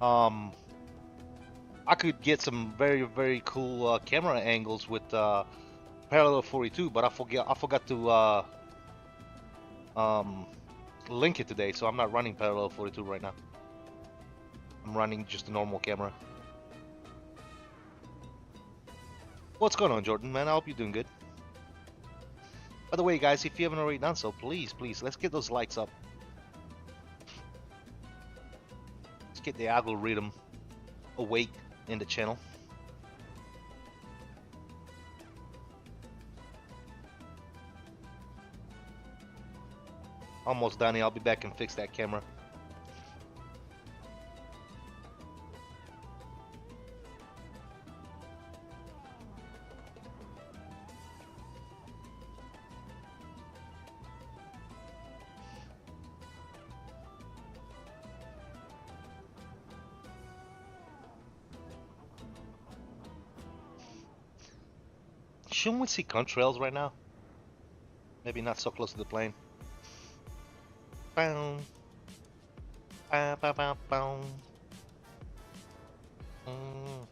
I could get some very cool camera angles with parallel 42, but I forgot to link it today, so I'm not running parallel 42 right now. I'm running just a normal camera. What's going on, Jordan, man? I hope you're doing good. By the way, guys, if you haven't already done so, please, let's get those likes up. Let's get the algorithm awake in the channel. Almost done here. I'll be back and fix that camera. Shouldn't we see contrails right now? Maybe not so close to the plane. Bow. Bow, bow, bow, bow. Mm.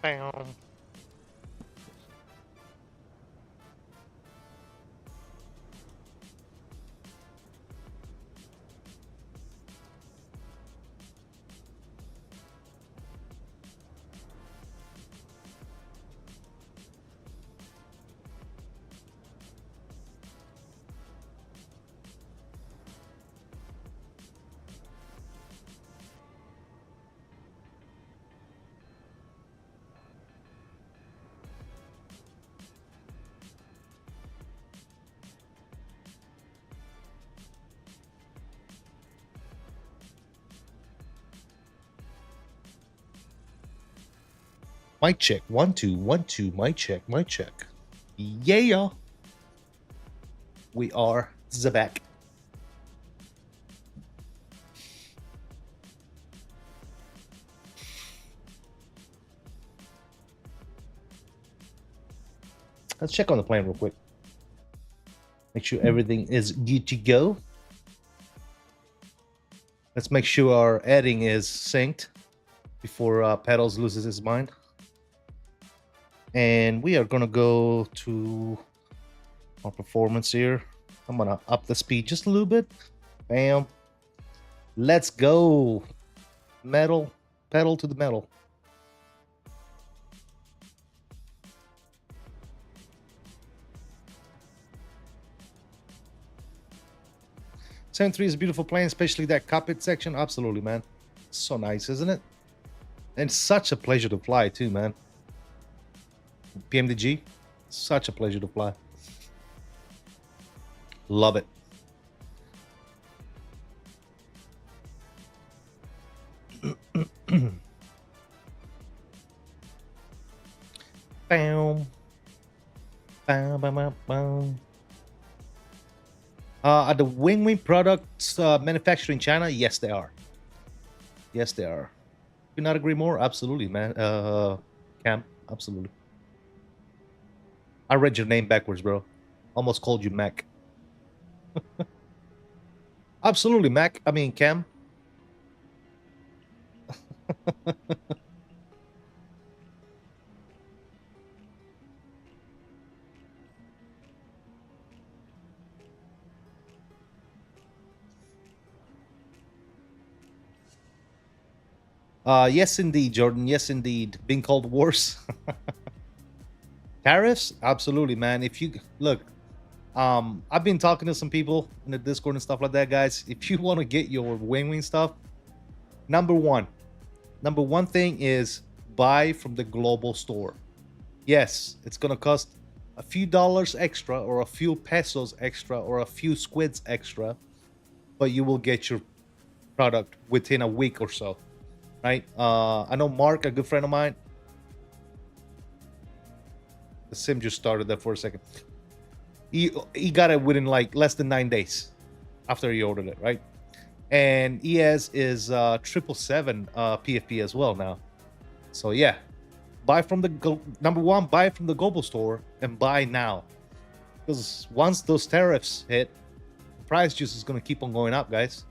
Bow. Mic check. 1 2 1 2. Mic check. Mic check. Yeah. We are back. Let's check on the plane real quick. Make sure everything is good to go. Let's make sure our editing is synced before Pedals loses his mind. And we are gonna go to our performance here. I'm gonna up the speed just a little bit. Bam. Let's go. Metal, pedal to the metal. .73 is a beautiful plane, especially that cockpit section. Absolutely, man. So nice, isn't it? And such a pleasure to fly too, man. PMDG, such a pleasure to fly. Love it. Bam. Bam, bam, bam, bam. Are the WinWing products manufactured in China? Yes, they are. Yes, they are. Could not agree more. Absolutely, man. Cam, absolutely. I read your name backwards, bro. Almost called you Mac. Absolutely, Mac. I mean, Cam. Yes, indeed, Jordan. Yes, indeed. Being called worse. Tariffs? Absolutely, man. If you look, I've been talking to some people in the Discord and stuff like that, guys. If you want to get your WinWing stuff, number one thing is buy from the global store. Yes, it's gonna cost a few dollars extra, or a few pesos extra, or a few squids extra, but you will get your product within a week or so, right? I know Mark, a good friend of mine. The sim just started there for a second. He got it within like less than 9 days after he ordered it, right? And he has his 777 PFP as well now. So yeah, buy from the number one, buy from the global store, and buy now, because once those tariffs hit, the price just is going to keep on going up, guys.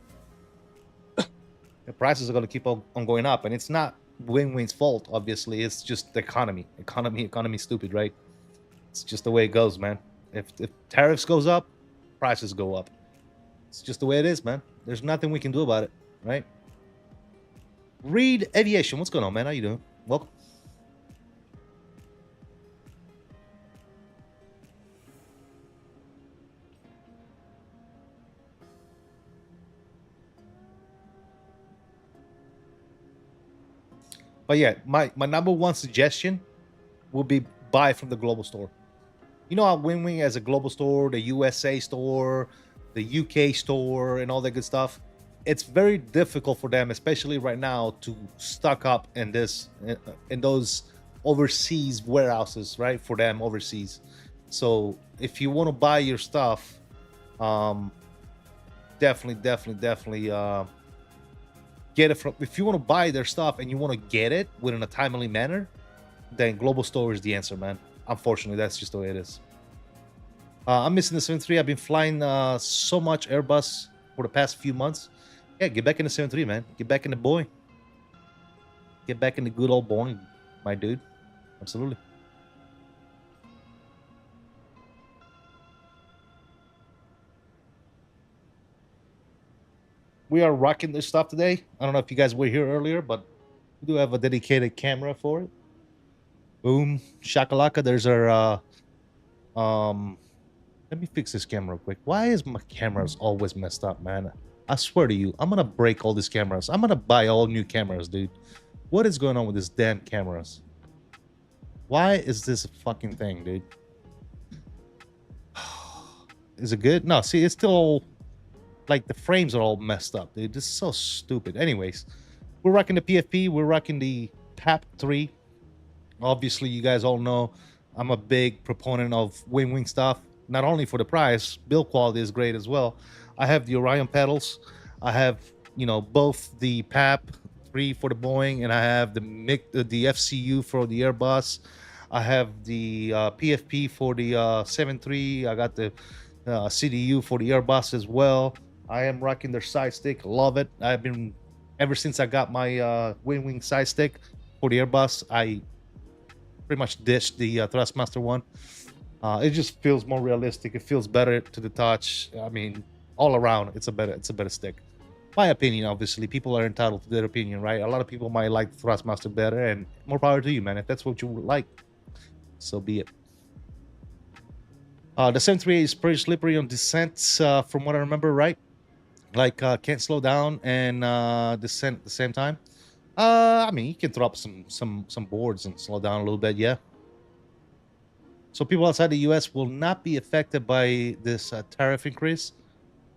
The prices are going to keep on going up, and it's not WinWing's fault, obviously. It's just the economy stupid, right? It's just the way it goes, man. If tariffs goes up, prices go up. It's just the way it is, man. There's nothing we can do about it, right? Reed Aviation, what's going on, man? How you doing? Welcome. But yeah, my number one suggestion will be buy from the global store. You know how WinWing has a global store, the USA store, the UK store, and all that good stuff? It's very difficult for them, especially right now, to stock up in those overseas warehouses, right? For them overseas. So if you want to buy your stuff, definitely get it from. If you want to buy their stuff and you want to get it within a timely manner, then global store is the answer, man. Unfortunately, that's just the way it is. I'm missing the 73. I've been flying so much Airbus for the past few months. Yeah, get back in the 73, man. Get back in the Boeing. Get back in the good old Boeing, my dude. Absolutely. We are rocking this stuff today. I don't know if you guys were here earlier, but we do have a dedicated camera for it. Boom, shakalaka. There's our let me fix this camera real quick. Why is my cameras always messed up, man? I swear to you, I'm gonna break all these cameras. I'm gonna buy all new cameras, dude. What is going on with these damn cameras? Why is this a fucking thing, dude? Is it good? No, see, it's still like the frames are all messed up, dude. This is so stupid. Anyways, we're rocking the PFP. We're rocking the PAP 3. Obviously, you guys all know I'm a big proponent of WinWing stuff. Not only for the price, build quality is great as well. I have the Orion pedals. I have, you know, both the PAP 3 for the Boeing, and I have the FCU for the Airbus. I have the PFP for the 73. I got the CDU for the Airbus as well. I am rocking their side stick. Love it. I've been, ever since I got my WinWing side stick for the Airbus, I pretty much ditched the Thrustmaster one. It just feels more realistic. It feels better to the touch. I mean, all around, it's a better stick. My opinion, obviously, people are entitled to their opinion, right? A lot of people might like the Thrustmaster better, and more power to you, man. If that's what you would like, so be it. The 738 is pretty slippery on descents, from what I remember, right? Like can't slow down and descent at the same time. I mean, you can throw up some boards and slow down a little bit, yeah. So people outside the U.S. will not be affected by this tariff increase.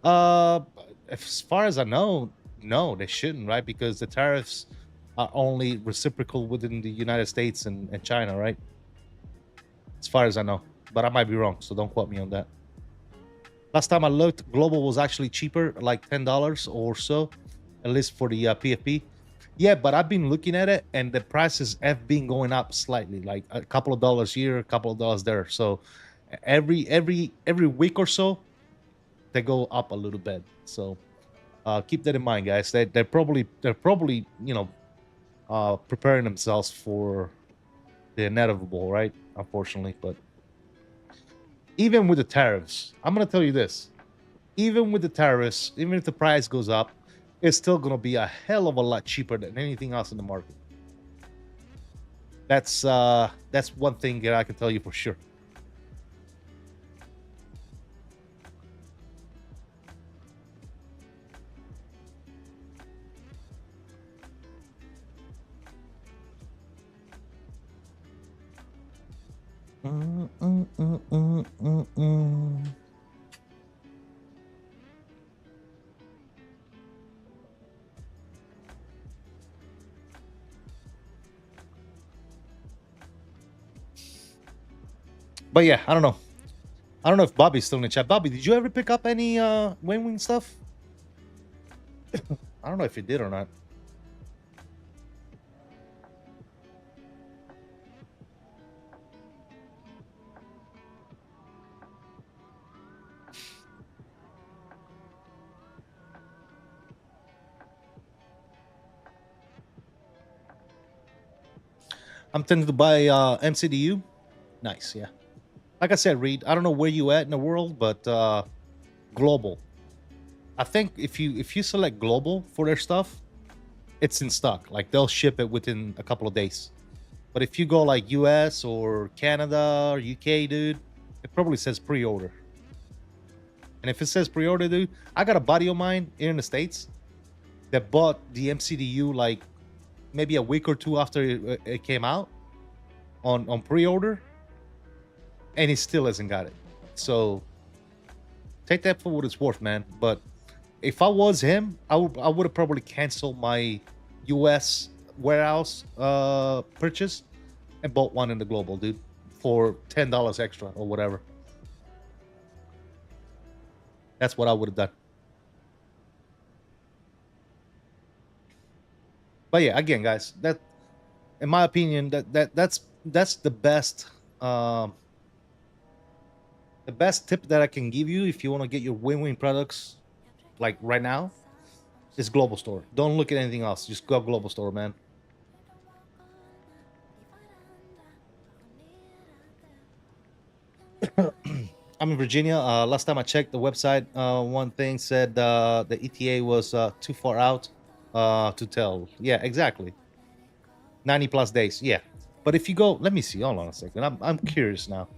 As far as I know, no, they shouldn't, right? Because the tariffs are only reciprocal within the United States and China, right? As far as I know, but I might be wrong, so don't quote me on that. Last time I looked, global was actually cheaper, like $10 or so, at least for the PFP. Yeah, but I've been looking at it, and the prices have been going up slightly, like a couple of dollars here, a couple of dollars there. So Every week or so, they go up a little bit. So keep that in mind, guys. They're probably preparing themselves for the inevitable, right? Unfortunately, but even with the tariffs, I'm gonna tell you this: even with the tariffs, even if the price goes up, it's still gonna be a hell of a lot cheaper than anything else in the market. That's one thing that I can tell you for sure. But yeah, I don't know. I don't know if Bobby's still in the chat. Bobby, did you ever pick up any WinWing stuff? I don't know if you did or not. I'm tempted to buy MCDU. Nice, yeah. Like I said, Reed, I don't know where you at in the world, but global. I think if you select global for their stuff, it's in stock. Like they'll ship it within a couple of days. But if you go like US or Canada or UK, dude, it probably says pre-order. And if it says pre-order, dude, I got a buddy of mine here in the States that bought the MCDU like maybe a week or two after it came out on pre-order, and he still hasn't got it. So take that for what it's worth, man. But if I was him, I would have probably canceled my US warehouse purchase and bought one in the global, dude, for $10 extra or whatever. That's what I would have done. But yeah, again, guys, that, in my opinion, that's the best tip that I can give you if you want to get your WinWing products like right now is Global Store. Don't look at anything else. Just go Global Store, man. I'm in Virginia. Last time I checked the website, one thing said the ETA was too far out to tell. Yeah, exactly. 90 plus days. Yeah. But if you go, let me see. Hold on a second. I'm curious now.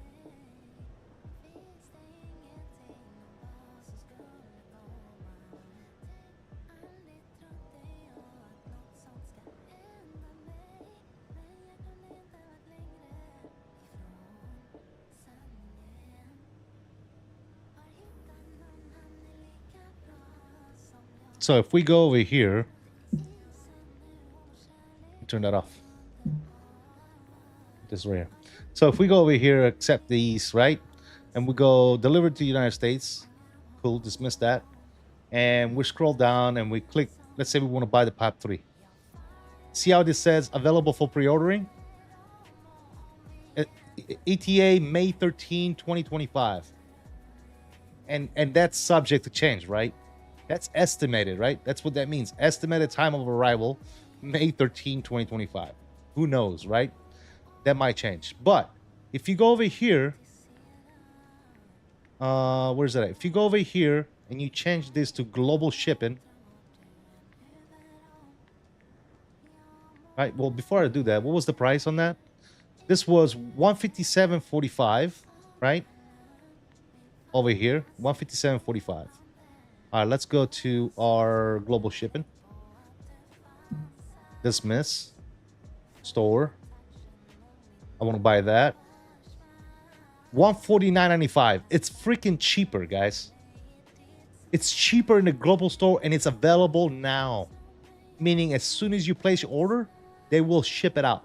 So if we go over here, turn that off. This right here. So if we go over here, accept these, right? And we go delivered to the United States. Cool, dismiss that. And we scroll down and we click, let's say we want to buy the PAP 3. See how this says available for pre-ordering? ETA May 13, 2025. And that's subject to change, right? That's estimated, right? That's what that means. Estimated time of arrival, May 13, 2025. Who knows, right? That might change. But if you go over here, where's that at? If you go over here and you change this to global shipping, right? Well, before I do that, what was the price on that? This was $157.45, right? Over here, $157.45. All right, let's go to our global shipping. Dismiss. Store. I want to buy that. $149.95. It's freaking cheaper, guys. It's cheaper in the global store and it's available now. Meaning as soon as you place your order, they will ship it out.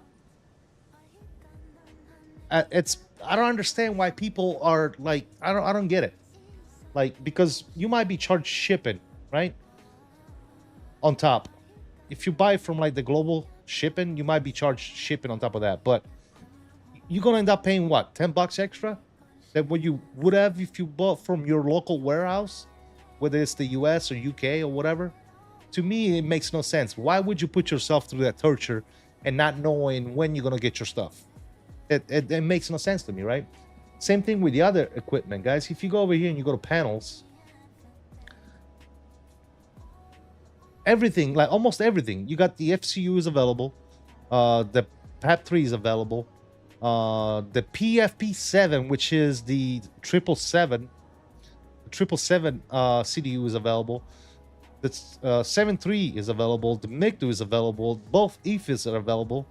I don't understand why people are like, I don't get it. Like, because you might be charged shipping, right? On top. If you buy from like the global shipping, you might be charged shipping on top of that. But you're going to end up paying what? $10 extra? than what you would have if you bought from your local warehouse, whether it's the US or UK or whatever. To me, it makes no sense. Why would you put yourself through that torture and not knowing when you're gonna get your stuff? It makes no sense to me, right? Same thing with the other equipment, guys. If you go over here and you go to panels, everything, like almost everything, you got the FCU is available, the PAP3 is available, the PFP7, which is the 777 CDU is available. The 7.3 is available. The MIG2 is available. Both EFIS are available.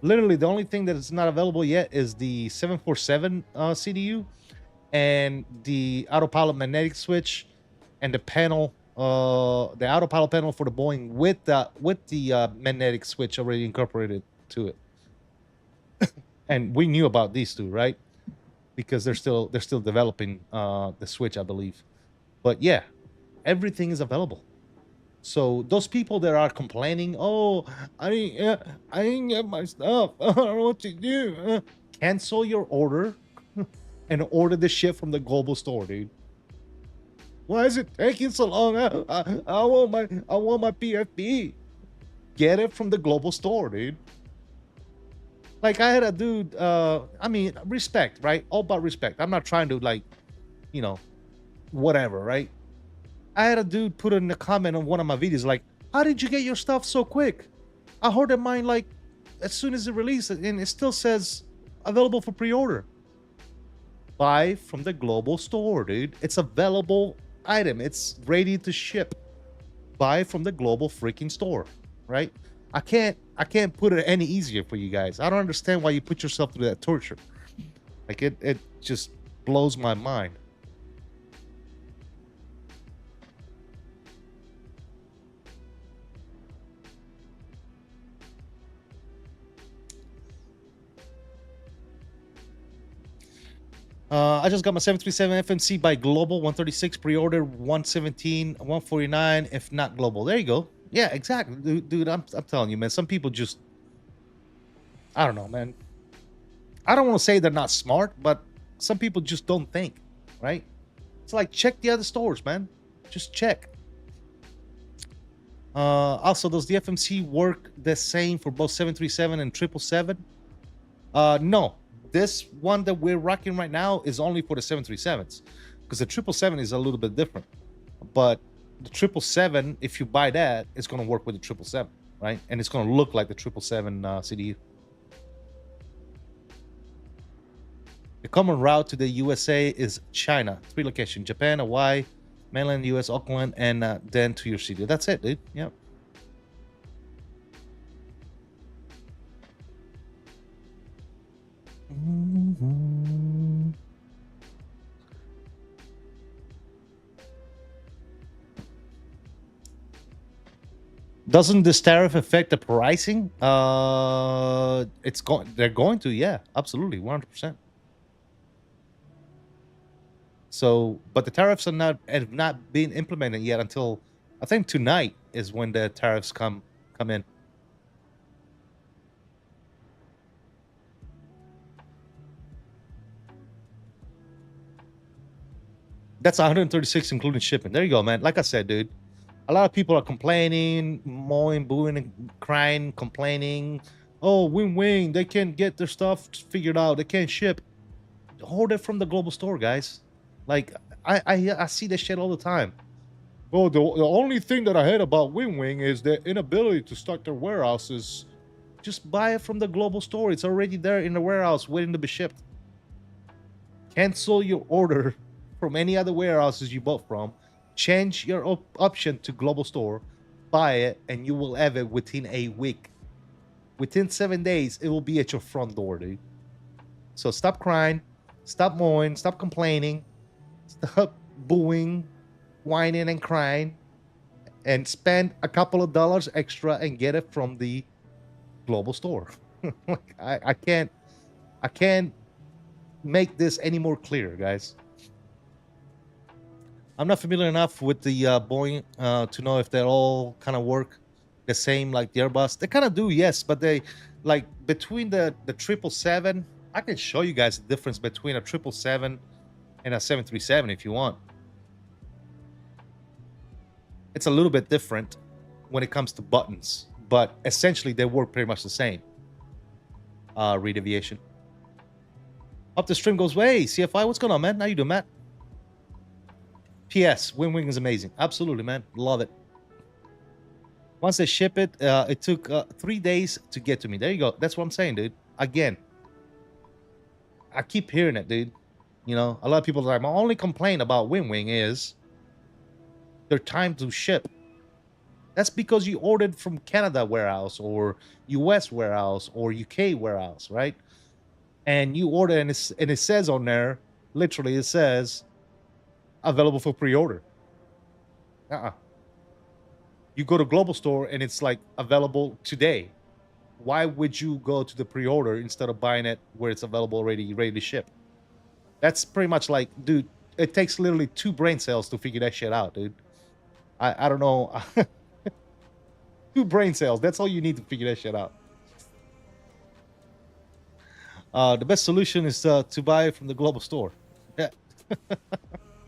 Literally, the only thing that is not available yet is the 747 CDU and the autopilot magnetic switch and the panel, the autopilot panel for the Boeing with the magnetic switch already incorporated to it. And we knew about these two, right? Because they're still developing the switch, I believe. But yeah, everything is available. So those people that are complaining, oh, I didn't get my stuff. I don't know what to do. Cancel your order and order the shit from the global store, dude. Why is it taking so long? I want my PFP. Get it from the global store, dude. Like I had a dude. I mean, respect, right? All about respect. I'm not trying to like, you know, whatever, right? I had a dude put in a comment on one of my videos like, how did you get your stuff so quick? I ordered mine like as soon as it released and it still says available for pre-order. Buy from the global store, dude. It's available item. It's ready to ship. Buy from the global freaking store, right? I can't put it any easier for you guys. I don't understand why you put yourself through that torture. Like it just blows my mind. I just got my 737 FMC by Global 136 pre-order 117 149 if not Global. There you go. Yeah, exactly, dude. I'm telling you, man. Some people just, I don't know, man. I don't want to say they're not smart, but some people just don't think, right? It's like check the other stores, man. Just check. Also, does the FMC work the same for both 737 and 777? No. This one that we're rocking right now is only for the 737s because the 777 is a little bit different. But the 777, if you buy that, it's going to work with the 777, right? And it's going to look like the 777 CDU. The common route to the USA is China. 3 locations: Japan, Hawaii, mainland US, Auckland, and then to your city. That's it, dude. Yep. Doesn't this tariff affect the pricing? They're going to, yeah, absolutely, 100%. So, but the tariffs have not been implemented yet until I think tonight is when the tariffs come in. That's 136 including shipping. There you go, man. Like I said, dude, a lot of people are complaining, mowing, booing, and crying, complaining. Oh, WinWing, they can't get their stuff figured out. They can't ship. Order from the global store, guys. Like I see this shit all the time. Oh, the only thing that I heard about WinWing is their inability to stock their warehouses. Just buy it from the global store. It's already there in the warehouse waiting to be shipped. Cancel your order from any other warehouses you bought from. Change your option to global store. Buy it, and you will have it within a week. Within 7 days, it will be at your front door, dude. So stop crying. Stop mowing. Stop complaining. Stop booing, whining, and crying. And spend a couple of dollars extra and get it from the global store. I can't make this any more clear, guys. I'm not familiar enough with the Boeing to know if they all kind of work the same like the Airbus. They kind of do, yes, but they like between the 777. I can show you guys the difference between a 777 and a 737 if you want. It's a little bit different when it comes to buttons, but essentially they work pretty much the same. Read aviation. Up the stream goes, hey, CFI, what's going on, man? How you doing, Matt? PS, WinWing is amazing. Absolutely, man. Love it. Once they ship it, it took 3 days to get to me. There you go. That's what I'm saying, dude. Again, I keep hearing it, dude. You know, a lot of people are like, my only complaint about WinWing is their time to ship. That's because you ordered from Canada warehouse or US warehouse or UK warehouse, right? And you order and it says on there, literally it says available for pre-order. You go to Global Store and it's like available today. Why would you go to the pre-order instead of buying it where it's available already, ready to ship? That's pretty much like, dude, it takes literally 2 brain cells to figure that shit out, dude. I don't know. 2 brain cells. That's all you need to figure that shit out. The best solution is to buy from the Global Store. Yeah.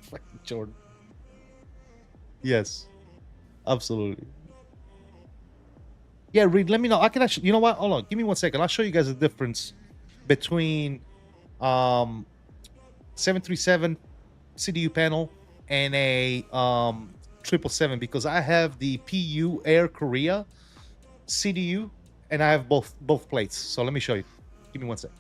Fucking Jordan. Yes. Absolutely. Yeah, Reed, let me know. I can actually, you know what? Hold on. Give me 1 second. I'll show you guys the difference between 737 CDU panel and a 777 because I have the PU Air Korea CDU and I have both plates. So let me show you. Give me 1 second.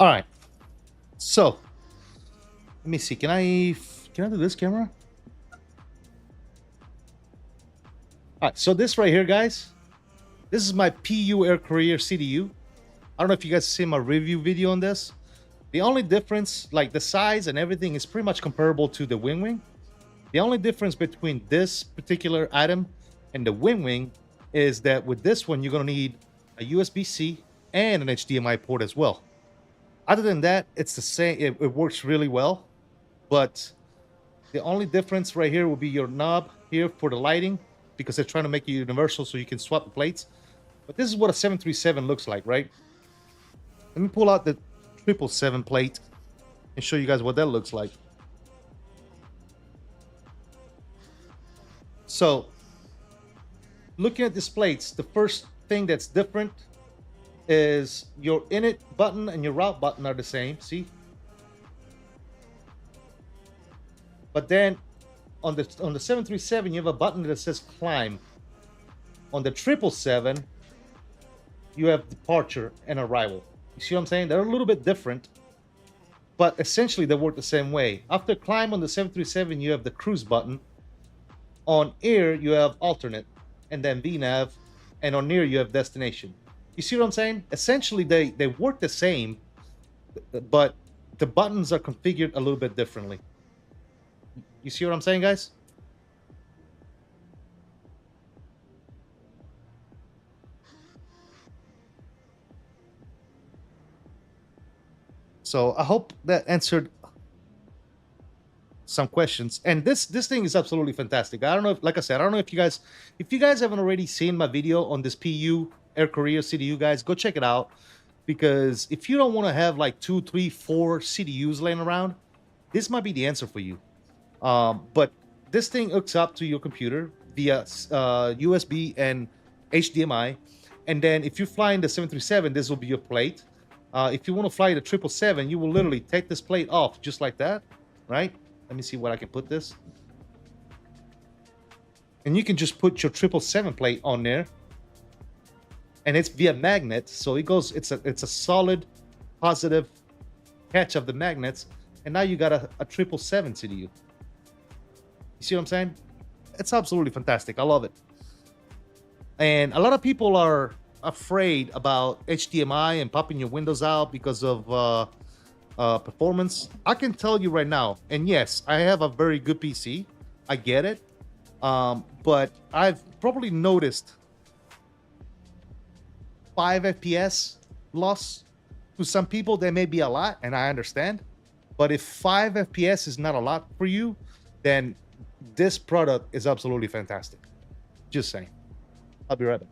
All right, so let me see. Can I do this camera? All right, so this right here, guys, this is my PU Air Korea CDU. I don't know if you guys see my review video on this. The only difference, like the size and everything, is pretty much comparable to the WinWing. The only difference between this particular item and the WinWing is that with this one, you're gonna need a USB-C and an HDMI port as well. Other than that, it's the same. It works really well, but the only difference right here will be your knob here for the lighting because they're trying to make it universal so you can swap the plates. But this is what a 737 looks like, right? Let me pull out the 777 plate and show you guys what that looks like. So, looking at these plates, the first thing that's different is your init button and your route button are the same, see? But then on the 737, you have a button that says climb. On the 777, you have departure and arrival. You see what I'm saying? They're a little bit different, but essentially they work the same way. After climb on the 737, you have the cruise button. On air, you have alternate, and then VNAV, and on near, you have destination. You see what I'm saying? Essentially, they work the same, but the buttons are configured a little bit differently. You see what I'm saying, guys? So I hope that answered some questions. And this thing is absolutely fantastic. I don't know if, like I said, I don't know if you guys haven't already seen my video on this PU Air Korea CDU, guys, go check it out. Because if you don't want to have like 2, 3, 4 CDUs laying around, this might be the answer for you. But this thing hooks up to your computer via USB and HDMI. And then if you're flying the 737, this will be your plate. If you want to fly the 777, you will literally take this plate off just like that, right? Let me see what I can put this. And you can just put your 777 plate on there. And it's via magnet, so it goes, it's a solid positive catch of the magnets. and now you got a 777 CPU. You see what I'm saying? It's absolutely fantastic. I love it. And a lot of people are afraid about HDMI and popping your windows out because of performance. I can tell you right now, and yes, I have a very good PC. I get it. But I've probably noticed 5 FPS loss. To some people, that may be a lot, and I understand. But if 5 FPS is not a lot for you, then this product is absolutely fantastic. Just saying. I'll be right back.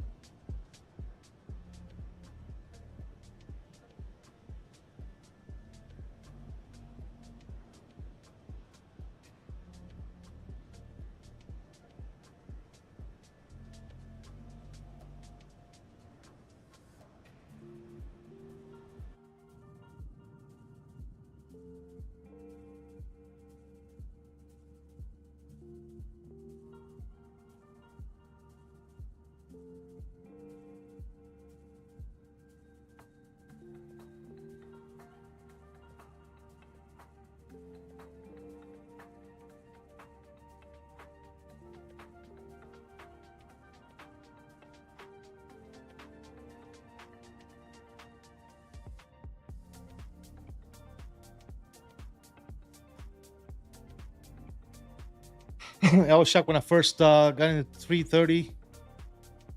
I was shocked when I first got into 330.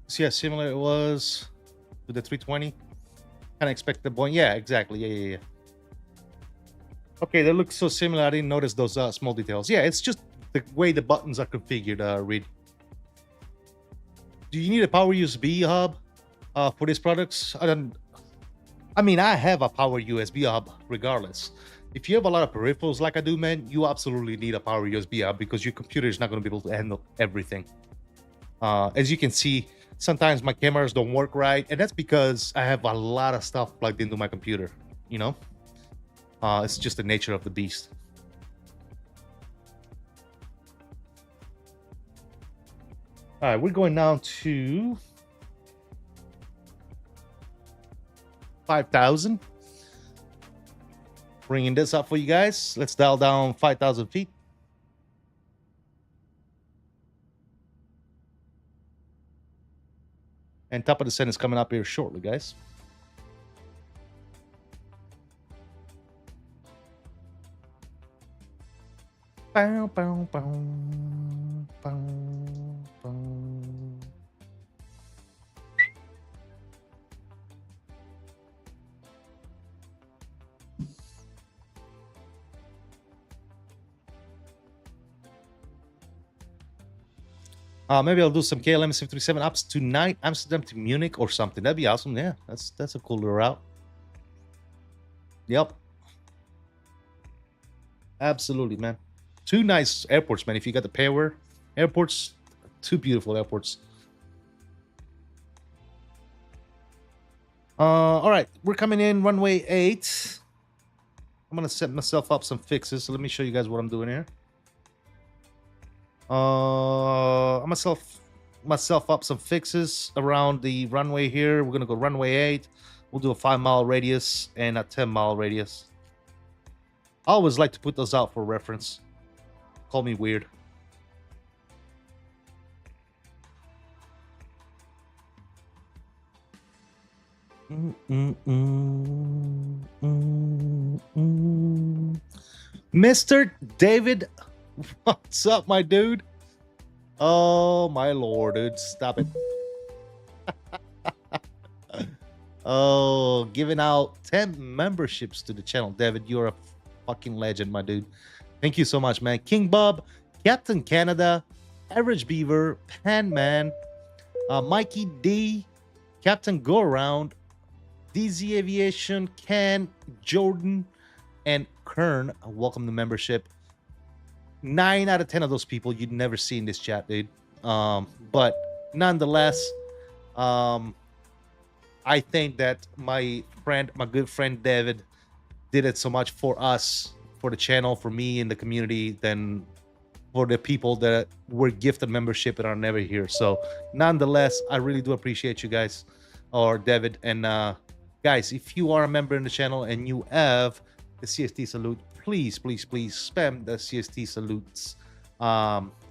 See how similar it was to the 320. Kind of expect the point. Yeah, exactly. Yeah. Okay, they look so similar. I didn't notice those small details. Yeah, it's just the way the buttons are configured, Reed. Do you need a power USB hub for these products? I mean, I have a power USB hub regardless. If you have a lot of peripherals like I do, man, you absolutely need a power USB hub because your computer is not going to be able to handle everything. As you can see, sometimes my cameras don't work right, and that's because I have a lot of stuff plugged into my computer, you know? It's just the nature of the beast. All right, we're going down to 5,000. Bringing this up for you guys. Let's dial down 5,000 feet. And top of the set is coming up here shortly, guys. Bow, bow, bow, bow, bow. Maybe I'll do some KLM 737 ups tonight, Amsterdam to Munich or something. That'd be awesome. Yeah, that's a cool little route. Yep. Absolutely, man. Two nice airports, man. If you got the pair airports, two beautiful airports. All right, we're coming in runway 8. I'm gonna set myself up some fixes. So let me show you guys what I'm doing here. I'm gonna set myself up some fixes around the runway here. We're gonna go runway 8. We'll do a 5-mile radius and a 10-mile radius. I always like to put those out for reference. Call me weird. Mr. David, what's up, my dude? Oh my lord, dude, stop it. Oh, giving out 10 memberships to the channel. David, you're a fucking legend, my dude. Thank you so much, man. King Bob, Captain Canada, Average Beaver, Pan Man, Mikey D, Captain Go Around, DZ Aviation, Ken, Jordan, and Kern. Welcome to membership. 9 out of 10 of those people you'd never see in this chat, dude. But nonetheless, I think that my good friend David did it so much for us, for the channel, for me and the community, than for the people that were gifted membership and are never here. So nonetheless, I really do appreciate you guys, or David. And guys, if you are a member in the channel and you have the CST salute, please, please, please spam the CST salutes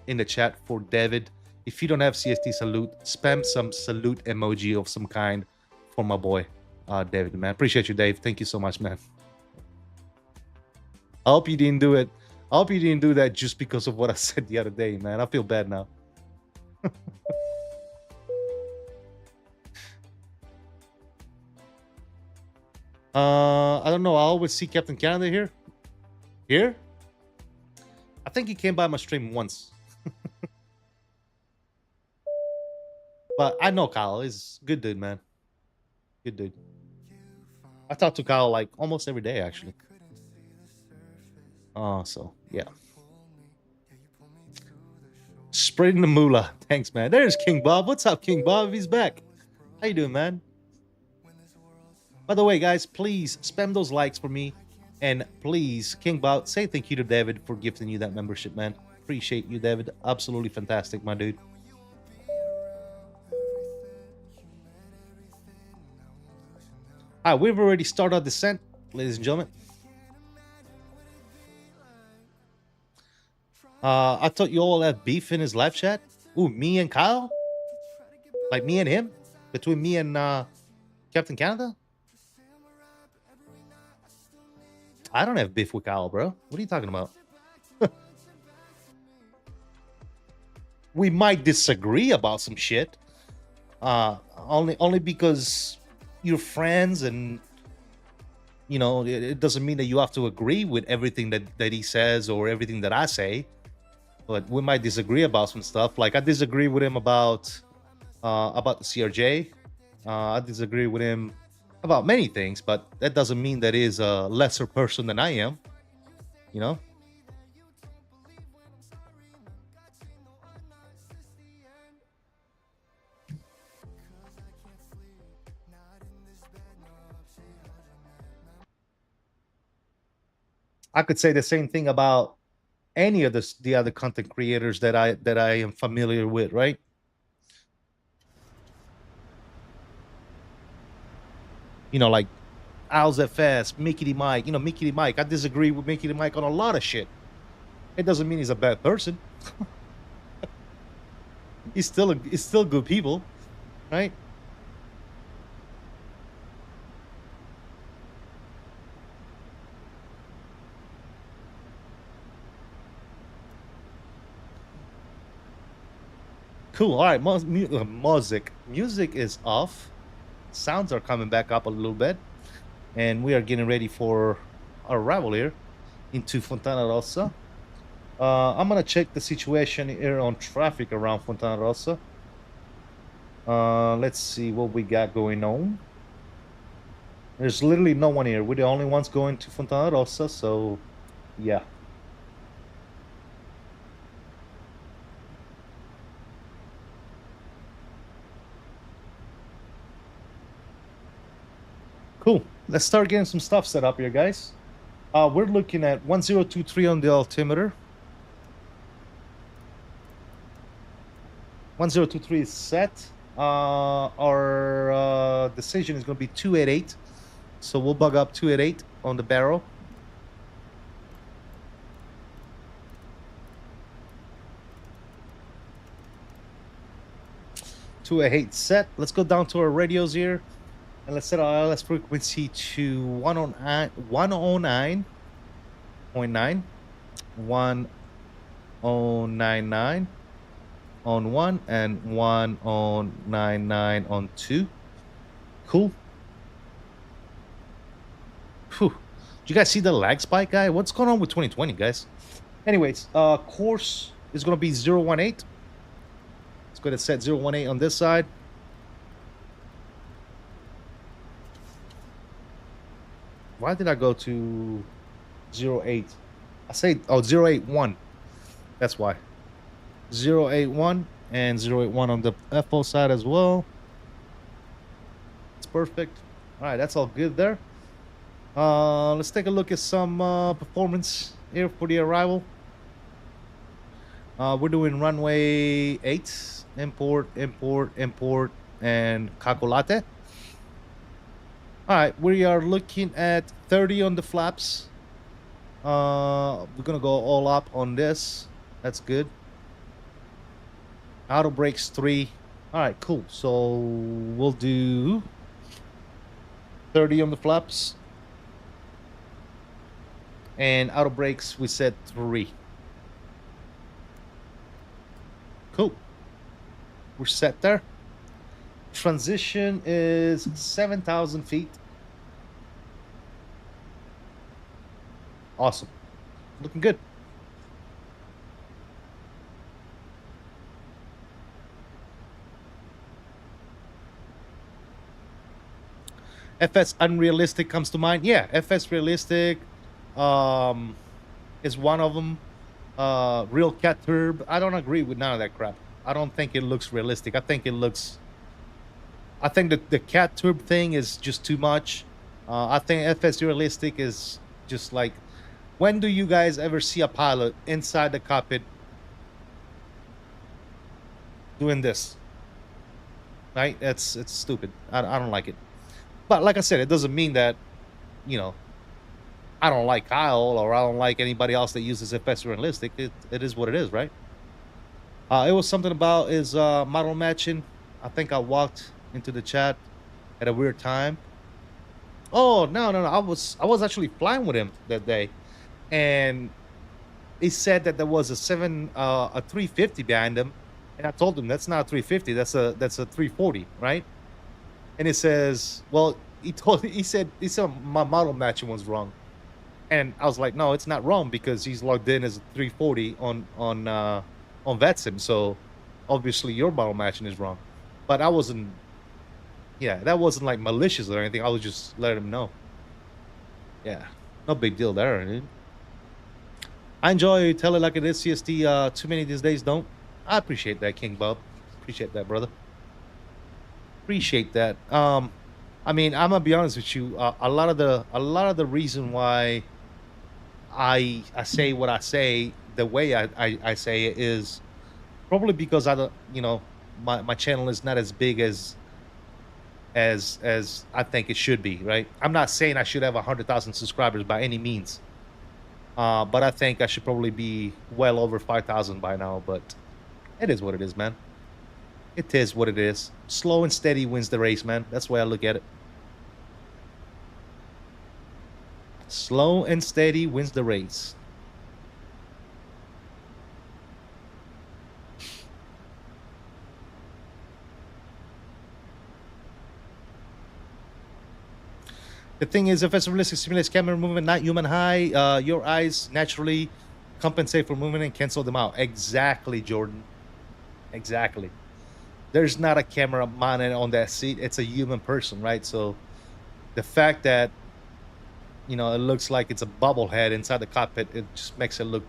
in the chat for David. If you don't have CST salute, spam some salute emoji of some kind for my boy, David, man. Appreciate you, Dave. Thank you so much, man. I hope you didn't do it. I hope you didn't do that just because of what I said the other day, man. I feel bad now. I don't know. I always see Captain Canada here. Here? I think he came by my stream once. But I know Kyle. He's a good dude, man. Good dude. I talk to Kyle like almost every day, actually. So yeah. Spreading the moolah. Thanks, man. There's King Bob. What's up, King Bob? He's back. How you doing, man? By the way, guys, please spam those likes for me. And please, King Bob, say thank you to David for gifting you that membership, man. Appreciate you, David. Absolutely fantastic, my dude. All right, we've already started our descent, ladies and gentlemen. I thought you all have beef in his live chat. Ooh, me and Kyle? Like me and him? Between me and Captain Canada? I don't have beef with Kyle, bro. What are you talking about? We might disagree about some shit. Only because you're friends, and you know, it doesn't mean that you have to agree with everything that he says or everything that I say. But we might disagree about some stuff. Like I disagree with him about the CRJ. I disagree with him about many things, but that doesn't mean that he's a lesser person than I am. You know? I could say the same thing about any of the other content creators that I am familiar with, right? You know, like MSFS, Mickey Mike. You know, Mickey Mike. I disagree with Mickey Mike on a lot of shit. It doesn't mean he's a bad person. He's still good people, right? Cool. All right, music is off. Sounds are coming back up a little bit, and we are getting ready for our arrival here into Fontana Rossa. I'm gonna check the situation here on traffic around Fontana Rossa. Let's see what we got going on. There's literally no one here. We're the only ones going to Fontana Rossa, so yeah. Cool. Let's start getting some stuff set up here, guys. We're looking at 1023 on the altimeter. 1023 is set. Our decision is going to be 288. So we'll bug up 288 on the barrel. To a 8 set. Let's go down to our radios here. And let's set our ILS frequency to 109.9, 1099 on 1, and 1099 on 2. Cool. Whew. Did you guys see the lag spike, guy? What's going on with 2020, guys? Anyways, course is going to be 018. Let's go ahead and set 018 on this side. Why did I go to 08? I say, oh, 081. That's why. 081 and 081 on the FO side as well. It's perfect. All right, that's all good there. Let's take a look at some performance here for the arrival. We're doing runway 8, import, import, import, and calculate. All right, we are looking at 30 on the flaps. We're gonna go all up on this. That's good. Auto brakes 3. All right, cool. So we'll do 30 on the flaps. And auto brakes, we said 3. Cool. We're set there. Transition is 7,000 feet. Awesome. Looking good. FS unrealistic comes to mind. Yeah, FS realistic is one of them. Real cat turb. I don't agree with none of that crap. I don't think it looks realistic. I think that the cat turb thing is just too much. I think FS realistic is just like, when do you guys ever see a pilot inside the cockpit doing this? Right? It's stupid. I don't like it. But like I said, it doesn't mean that, you know, I don't like Kyle or I don't like anybody else that uses FS realistic. It is what it is, right? It was something about his model matching. I think I walked into the chat at a weird time. Oh no. I was actually flying with him that day, and he said that there was a 350 behind him, and I told him that's not a 350, that's a 340, right? And he says, well, he said my model matching was wrong, and I was like, no, it's not wrong because he's logged in as a 340 on VATSIM, so obviously your model matching is wrong. But I wasn't, yeah, that wasn't like malicious or anything. I was just letting him know. Yeah, no big deal there, dude. I enjoy Tell It Like It Is, CST. Too many these days don't. I appreciate that, King Bob. Appreciate that, brother. Appreciate that. I mean, I'm gonna be honest with you. A lot of the reason why I say what I say the way I say it is probably because I don't, you know, my channel is not as big as I think it should be, right? I'm not saying I should have 100,000 subscribers by any means, but I think I should probably be well over 5,000 by now. But it is what it is, man. It is what it is. Slow and steady wins the race, man. That's the way I look at it. Slow and steady wins the race. The thing is, if FS realistic simulates camera movement, not human high, your eyes naturally compensate for movement and cancel them out. Exactly, Jordan. Exactly. There's not a camera mounted on that seat. It's a human person, right? So the fact that, you know, it looks like it's a bobblehead inside the cockpit, it just makes it look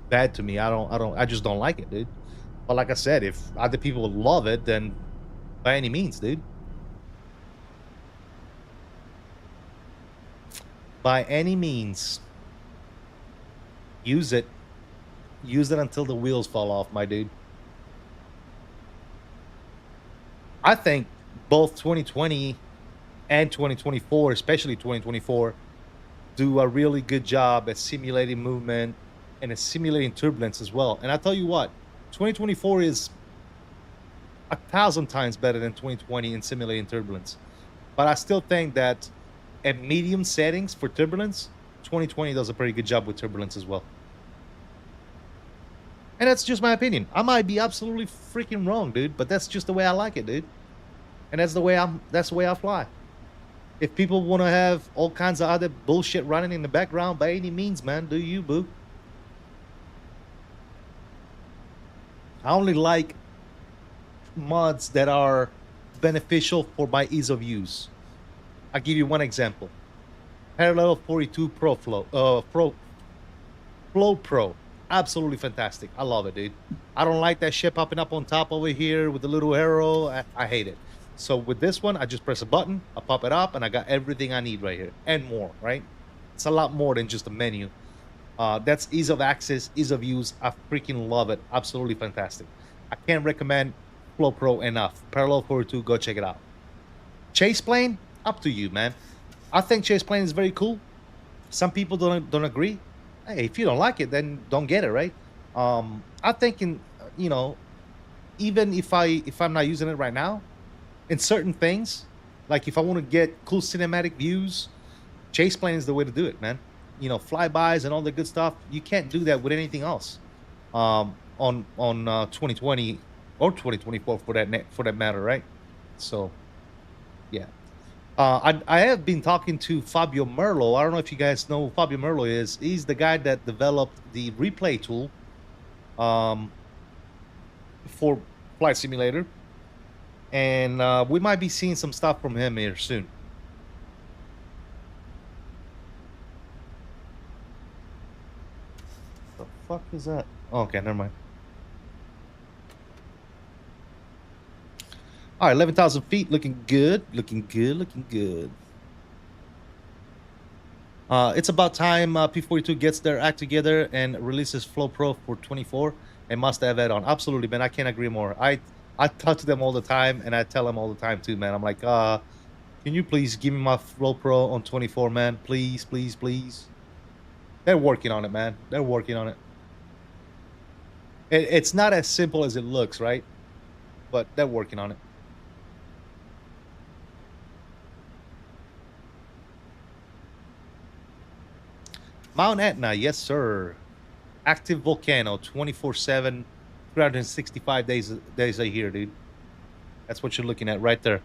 bad to me. I just don't like it, dude. But like I said, if other people love it, then by any means, dude. By any means, use it. Use it until the wheels fall off, my dude. I think both 2020 and 2024, especially 2024, do a really good job at simulating movement and at simulating turbulence as well. And I tell you what, 2024 is 1,000 times better than 2020 in simulating turbulence. But I still think that at medium settings for turbulence, 2020 does a pretty good job with turbulence as well. And that's just my opinion. I might be absolutely freaking wrong, dude, but that's just the way I like it, dude. And that's the way I fly. If people want to have all kinds of other bullshit running in the background, by any means, man, do you, boo. I only like mods that are beneficial for my ease of use. I'll give you one example. Parallel 42 Pro Flow Pro. Absolutely fantastic. I love it, dude. I don't like that shit popping up on top over here with the little arrow. I hate it. So with this one, I just press a button, I pop it up, and I got everything I need right here and more, right? It's a lot more than just a menu. That's ease of access, ease of use. I freaking love it. Absolutely fantastic. I can't recommend Flow Pro enough. Parallel 42, go check it out. Chase plane, up to you, man. I think chase plane is very cool. Some people don't agree. Hey, if you don't like it, then don't get it, right? I'm thinking, you know, even if I'm not using it right now, in certain things, like if I want to get cool cinematic views, chase plane is the way to do it, man. You know, flybys and all the good stuff. You can't do that with anything else. On 2020 or 2024 for that matter, right? So yeah. I have been talking to Fabio Merlo. I don't know if you guys know who Fabio Merlo is. He's the guy that developed the replay tool for Flight Simulator. And we might be seeing some stuff from him here soon. The fuck is that? Oh, okay, never mind. All right, 11,000 feet, looking good, looking good, looking good. It's about time P42 gets their act together and releases Flow Pro for 24 and must have add-on. Absolutely, man. I can't agree more. I talk to them all the time, and I tell them all the time too, man. I'm like, can you please give me my Flow Pro on 24, man? Please, please, please. They're working on it, man. They're working on it. It's not as simple as it looks, right? But they're working on it. Mount Etna, yes, sir. Active volcano, 24/7, 365 days a year, dude. That's what you're looking at right there.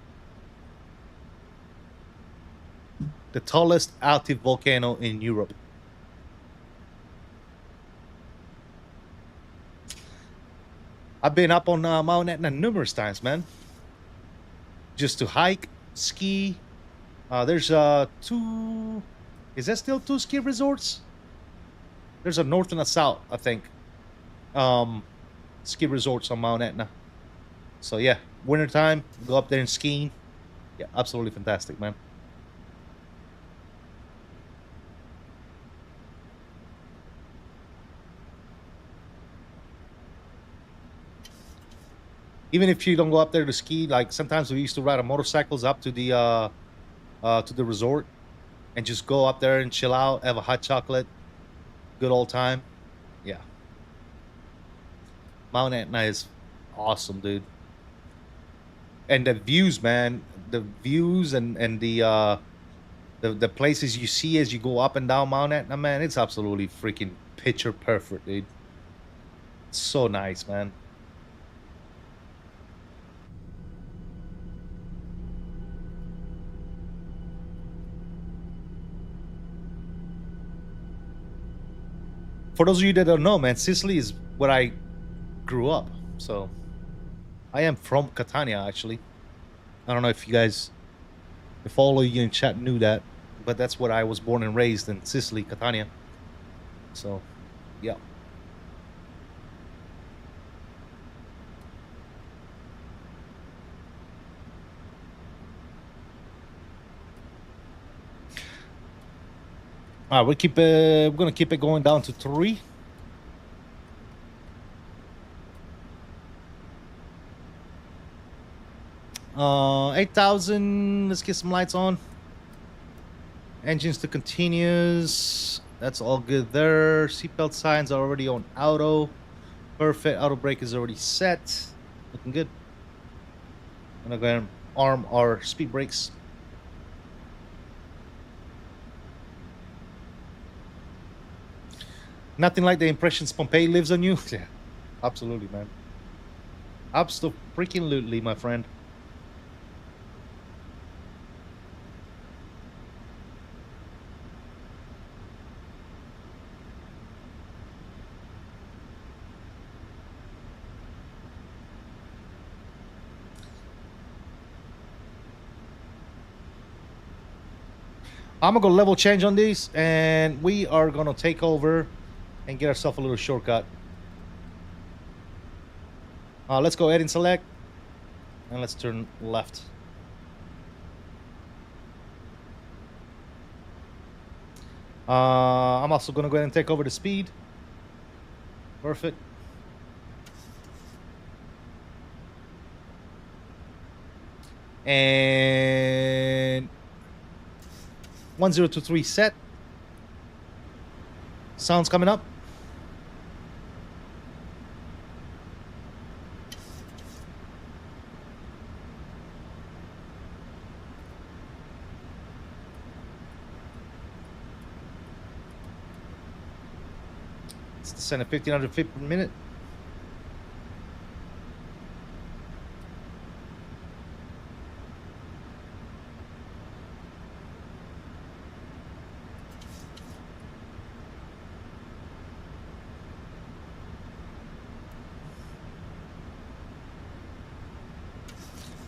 The tallest active volcano in Europe. I've been up on Mount Etna numerous times, man. Just to hike, ski. There's 2. Is there still 2 ski resorts? There's a north and a south, I think. Ski resorts on Mount Etna. So yeah, wintertime, go up there and skiing. Yeah, absolutely fantastic, man. Even if you don't go up there to ski, like sometimes we used to ride our motorcycles up to the resort and just go up there and chill out, have a hot chocolate, good old time. Yeah. Mount Etna is awesome, dude. And the views, man, the views and the places you see as you go up and down Mount Etna, man, it's absolutely freaking picture perfect, dude. It's so nice, man. For those of you that don't know, man, Sicily is where I grew up. So I am from Catania, actually. I don't know if you guys, if all of you in chat knew that, but that's where I was born and raised, in Sicily, Catania. So, yeah. All right, we're gonna keep it going down to 3. Uh, 8,000. Let's get some lights on. Engines to continuous. That's all good there. Seatbelt signs are already on auto. Perfect. Auto brake is already set. Looking good. I'm gonna go ahead and arm our speed brakes. Nothing like the impressions Pompeii lives on you. Yeah, absolutely, man. Absolutely, my friend. I'm gonna go level change on these, and we are gonna take over and get ourselves a little shortcut. Let's go ahead and select, and let's turn left. I'm also gonna go ahead and take over the speed. Perfect. And 1023 set. Sounds coming up. It's descending 1,500 feet per minute.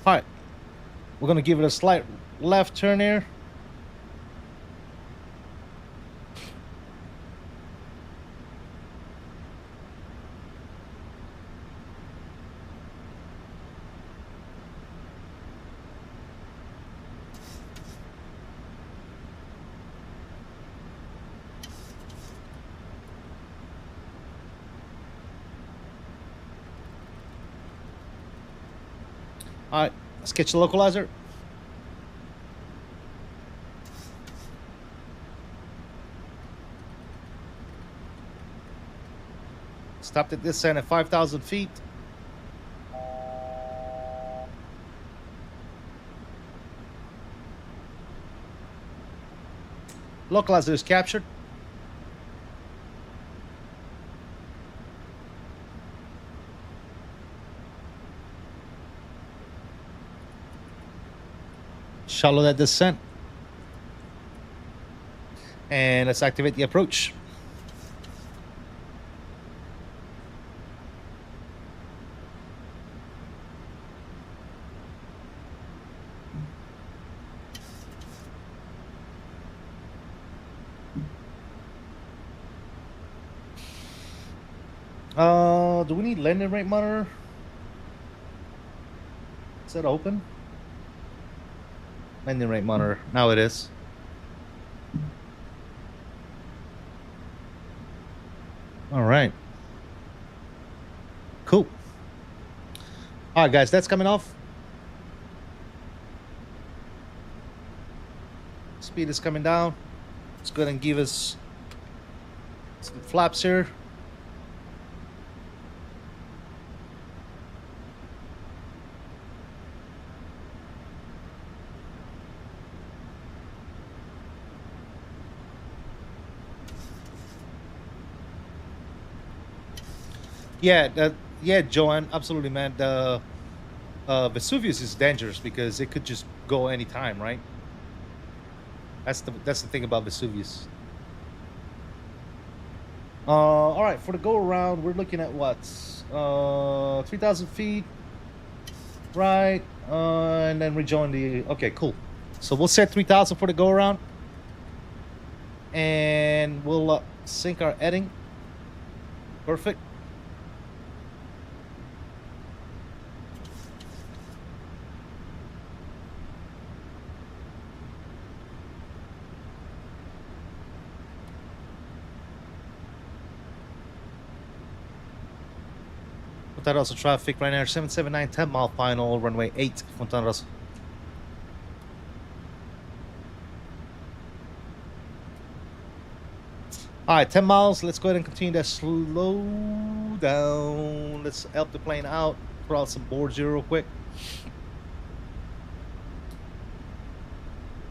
All right, we're gonna give it a slight left turn here. All right, let's get your localizer. Stopped at this end at 5,000 feet. Localizer is captured. Shallow that descent. And let's activate the approach. Do we need landing rate monitor? Is that open? Landing rate monitor. Now it is. All right. Cool. All right, guys, that's coming off. Speed is coming down. Let's go ahead and give us some flaps here. Yeah, yeah, Joanne, absolutely, man. The Vesuvius is dangerous because it could just go anytime, right? That's the thing about Vesuvius. All right, for the go around, we're looking at what? 3,000 feet, right? And then rejoin the. Okay, cool. So we'll set 3,000 for the go around, and we'll sync our heading. Perfect. Fontana Rossa traffic right now, 779, 10 mile final, runway 8, Fontana Rossa. All right, 10 miles. Let's go ahead and continue that slow down. Let's help the plane out. Throw out some boards here real quick.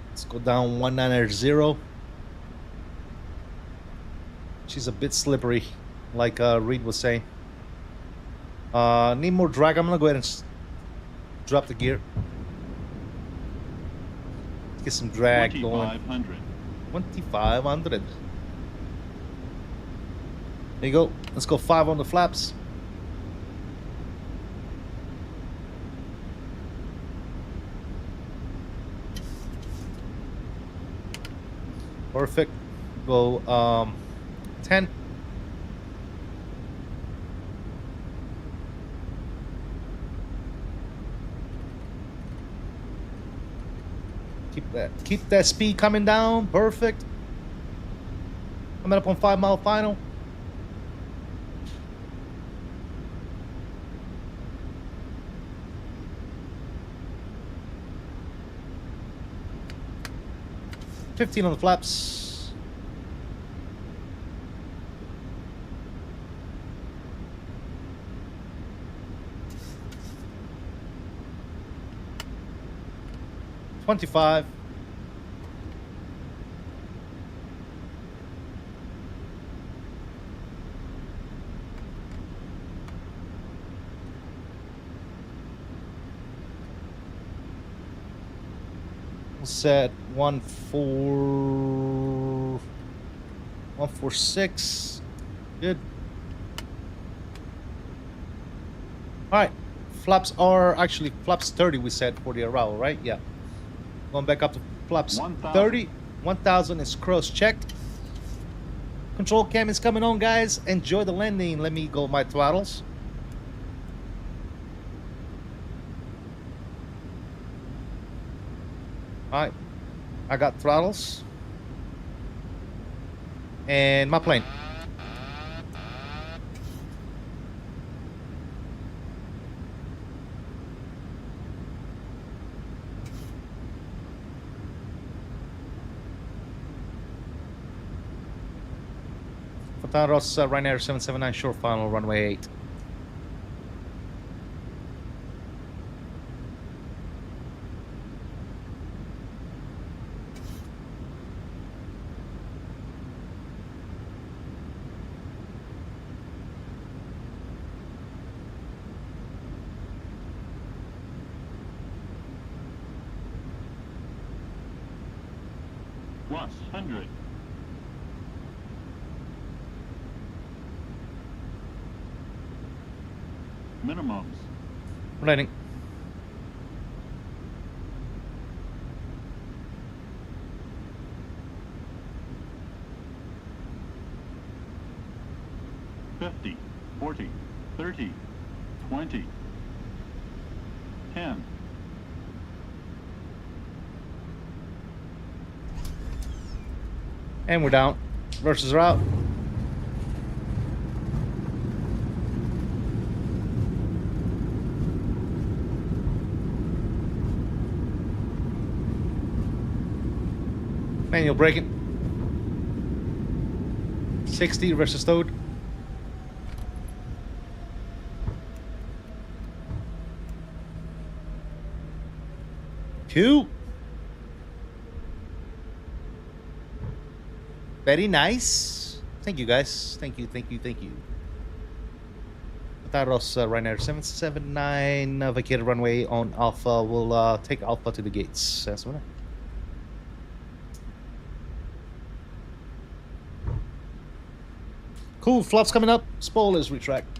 Let's go down 190. She's a bit slippery, like Reed was saying. Need more drag. I'm gonna go ahead and drop the gear. Let's get some drag going. 2,500. There you go. Let's go 5 on the flaps. Perfect. Go 10. Keep that speed coming down. Perfect. Coming up on 5 mile final. $15 on the flaps. 25. Set 146. Good. All right. Flaps are actually flaps 30. We said for the arrival, right? Yeah. Going back up to flaps 30. 1000 is cross checked. Control cam is coming on, guys. Enjoy the landing. Let me go my throttles. Alright, I got throttles and my plane. Throttles, Ryanair 779 short final runway 8. Plus 100. Minimums. Landing. $50, $40, $30, $20, $10. And we're down. Versus are out. Manual braking. 60 versus towed. Two. Very nice. Thank you, guys. Thank you, thank you, thank you. Taros Ryanair 779 vacated runway on Alpha. We'll take Alpha to the gates. That's what. Cool, flaps coming up. Spoilers retract.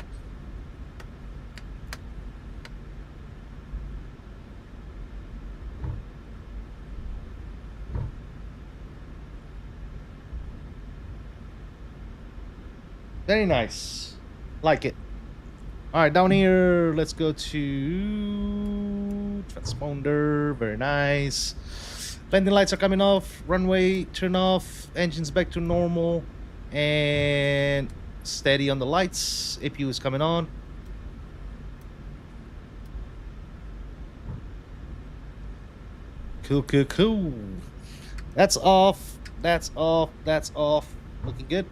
Very nice. Like it. Alright, down here, let's go to transponder. Very nice. Landing lights are coming off. Runway turn off. Engines back to normal. And steady on the lights. APU is coming on. Cool, cool, cool. That's off. That's off. That's off. Looking good.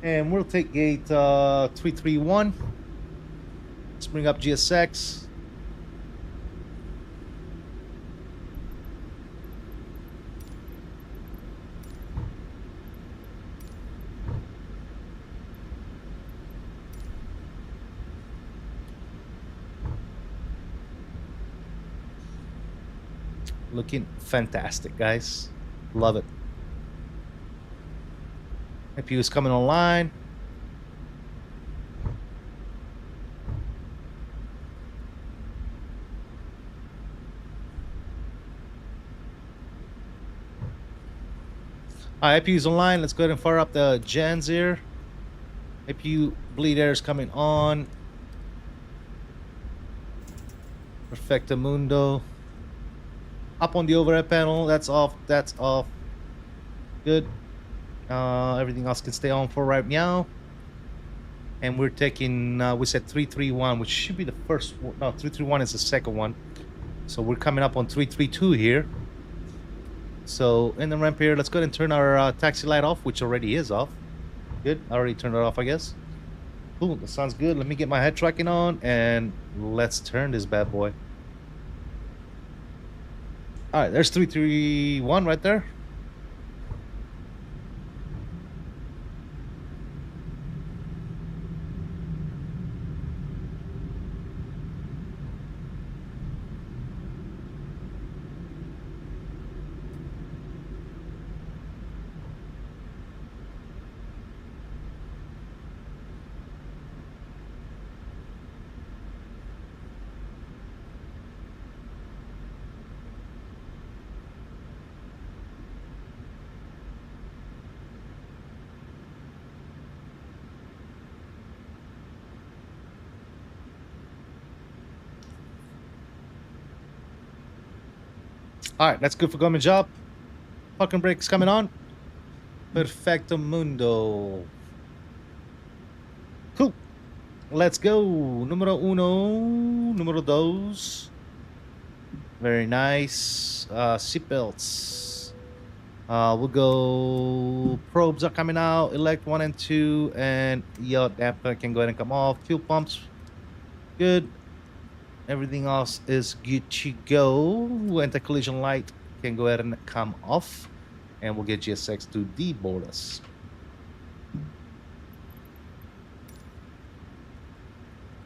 And we'll take gate 331. Let's bring up GSX. Looking fantastic, guys. Love it. APU is coming online. Alright, APU is online. Let's go ahead and fire up the gens here. APU bleed air is coming on. Perfecto mundo. Up on the overhead panel. That's off. That's off. Good. Everything else can stay on for right now. And we're taking, we said 331, which should be the first one. No, 331 is the second one. So we're coming up on 332 here. So in the ramp here, let's go ahead and turn our taxi light off, which already is off. Good. I already turned it off, I guess. Cool, that sounds good. Let me get my head tracking on and let's turn this bad boy. All right, there's 331 right there. All right, that's good for government job. Fucking brakes coming on. Perfecto mundo. Cool. Let's go. Numero uno, numero dos. Very nice. Seatbelts. We'll go. Probes are coming out. Elect 1 and 2, and yaw damper can go ahead and come off. Fuel pumps, good. Everything else is good to go. Anti-collision light can go ahead and come off, and we'll get GSX to deboard us.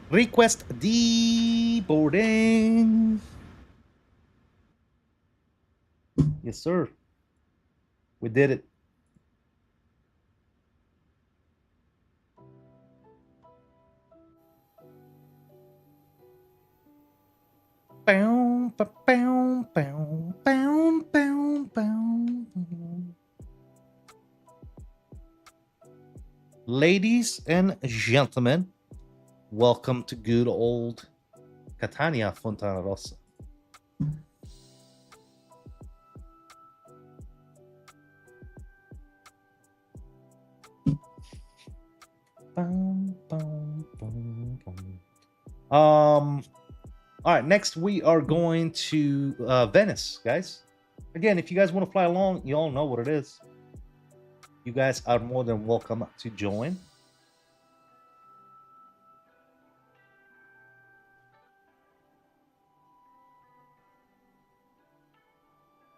Request deboarding. Yes, sir. We did it. Bow, bow, bow, bow, bow, bow, bow. Ladies and gentlemen, welcome to good old Catania Fontana Rossa. All right, next we are going to Venice, guys. Again, if you guys want to fly along, you all know what it is. You guys are more than welcome to join.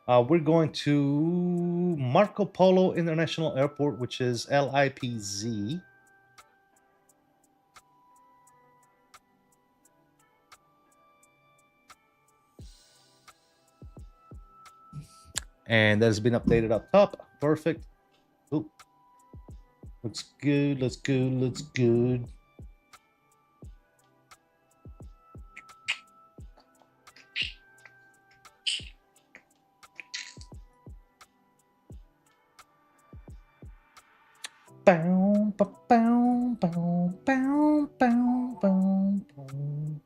We're going to Marco Polo International Airport, which is LIPZ. And that has been updated up top. Perfect. Ooh. Looks good, looks good, looks good. Bow, bow, bow, bow, bow, bow, bow. I'm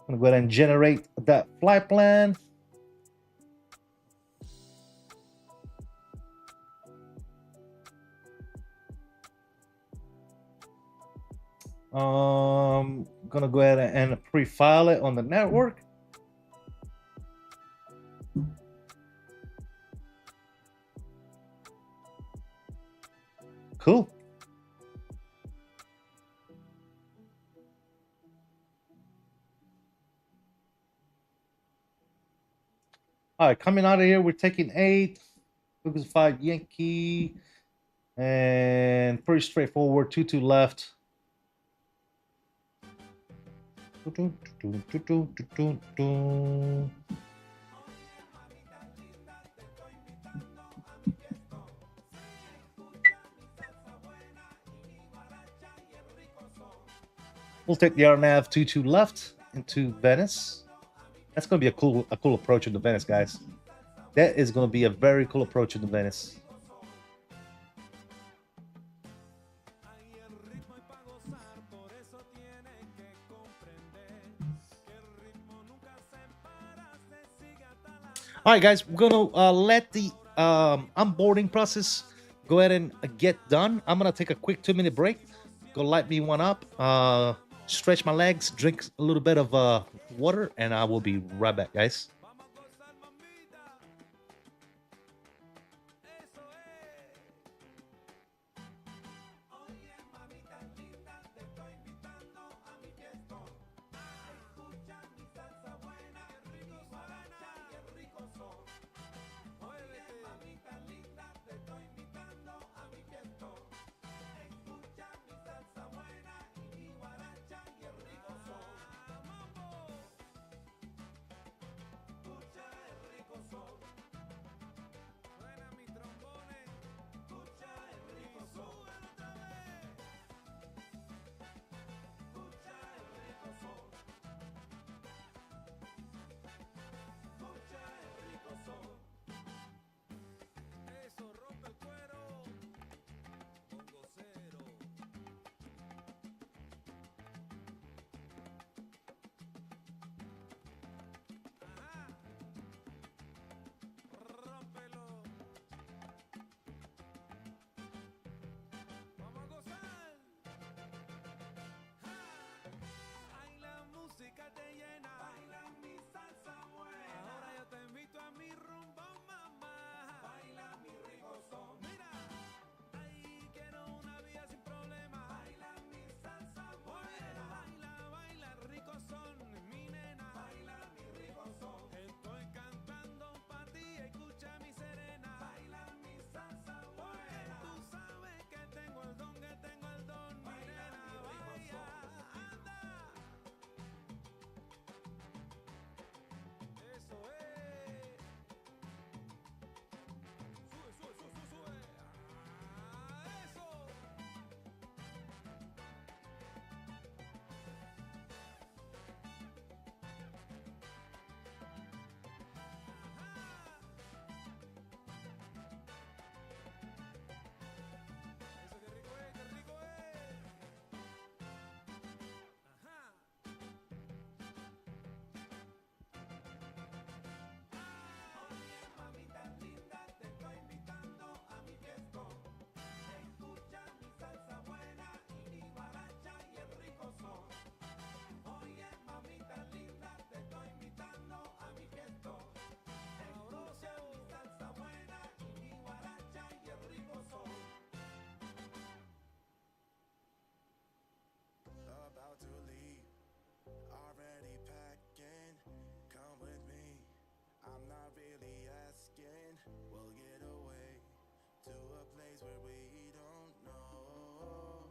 gonna go ahead and generate that flight plan. Gonna go ahead and pre-file it on the network. Cool. All right, coming out of here, we're taking 8, Focus 5 Yankee, and pretty straightforward, 2-2 left. We'll take the RNAV 2-2 left into Venice. That's going to be a cool approach into Venice, guys. That is going to be a very cool approach into Venice. All right, guys, we're going to let the onboarding process go ahead and get done. I'm going to take a quick 2-minute break. Go light me one up, stretch my legs, drink a little bit of water, and I will be right back, guys. We'll get away to a place where we don't know.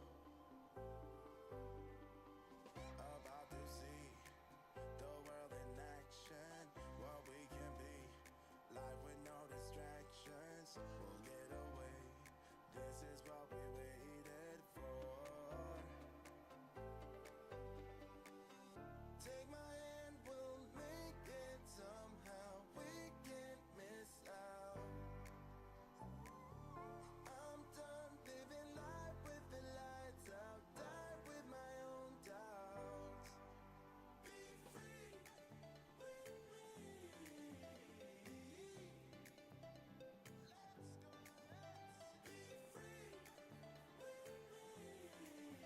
About to see the world in action, what we can be, life with no distractions. We'll get away, this is what we waited for. Take my hand, we'll make it somehow. We can't miss out. I'm done living life with the lights out, die with my own doubts. Be free with me. Let's go, let's be free with me.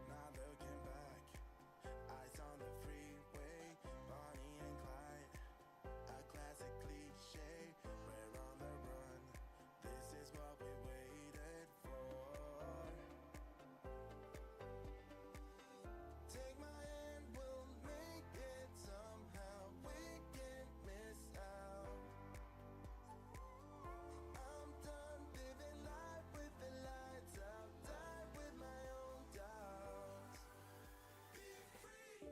Not looking back, eyes on the freeway, Bonnie and Clyde, a classic cliche. We're on the run, this is what we waited for. Take my hand, we'll make it somehow. We can't miss out. I'm done living life with the lights out, die with my own doubts. Be free.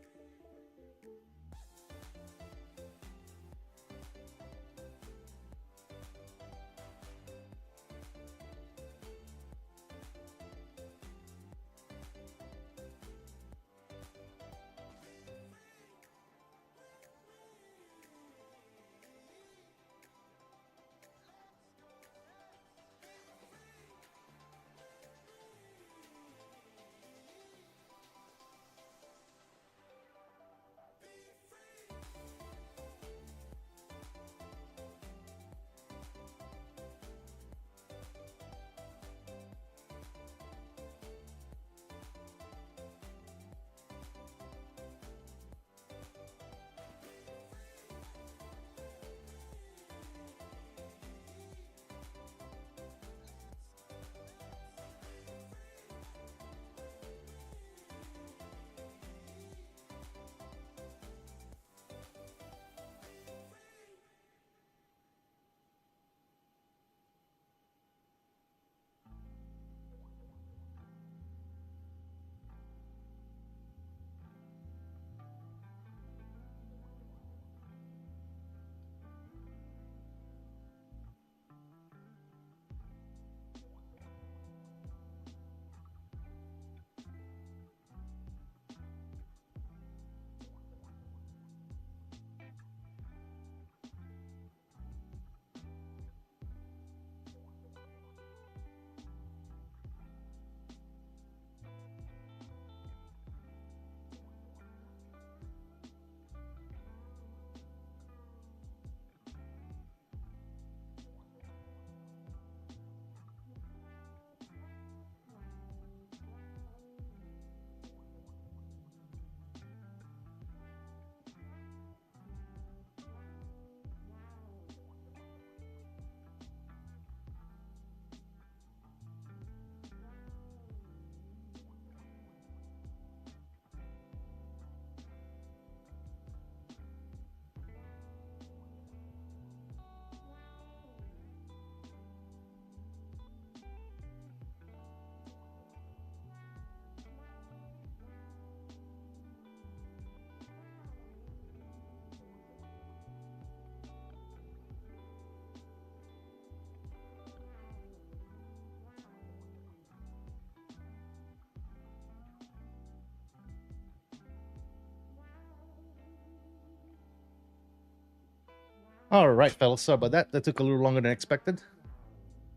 All right, fellas. Sorry about that. That took a little longer than expected.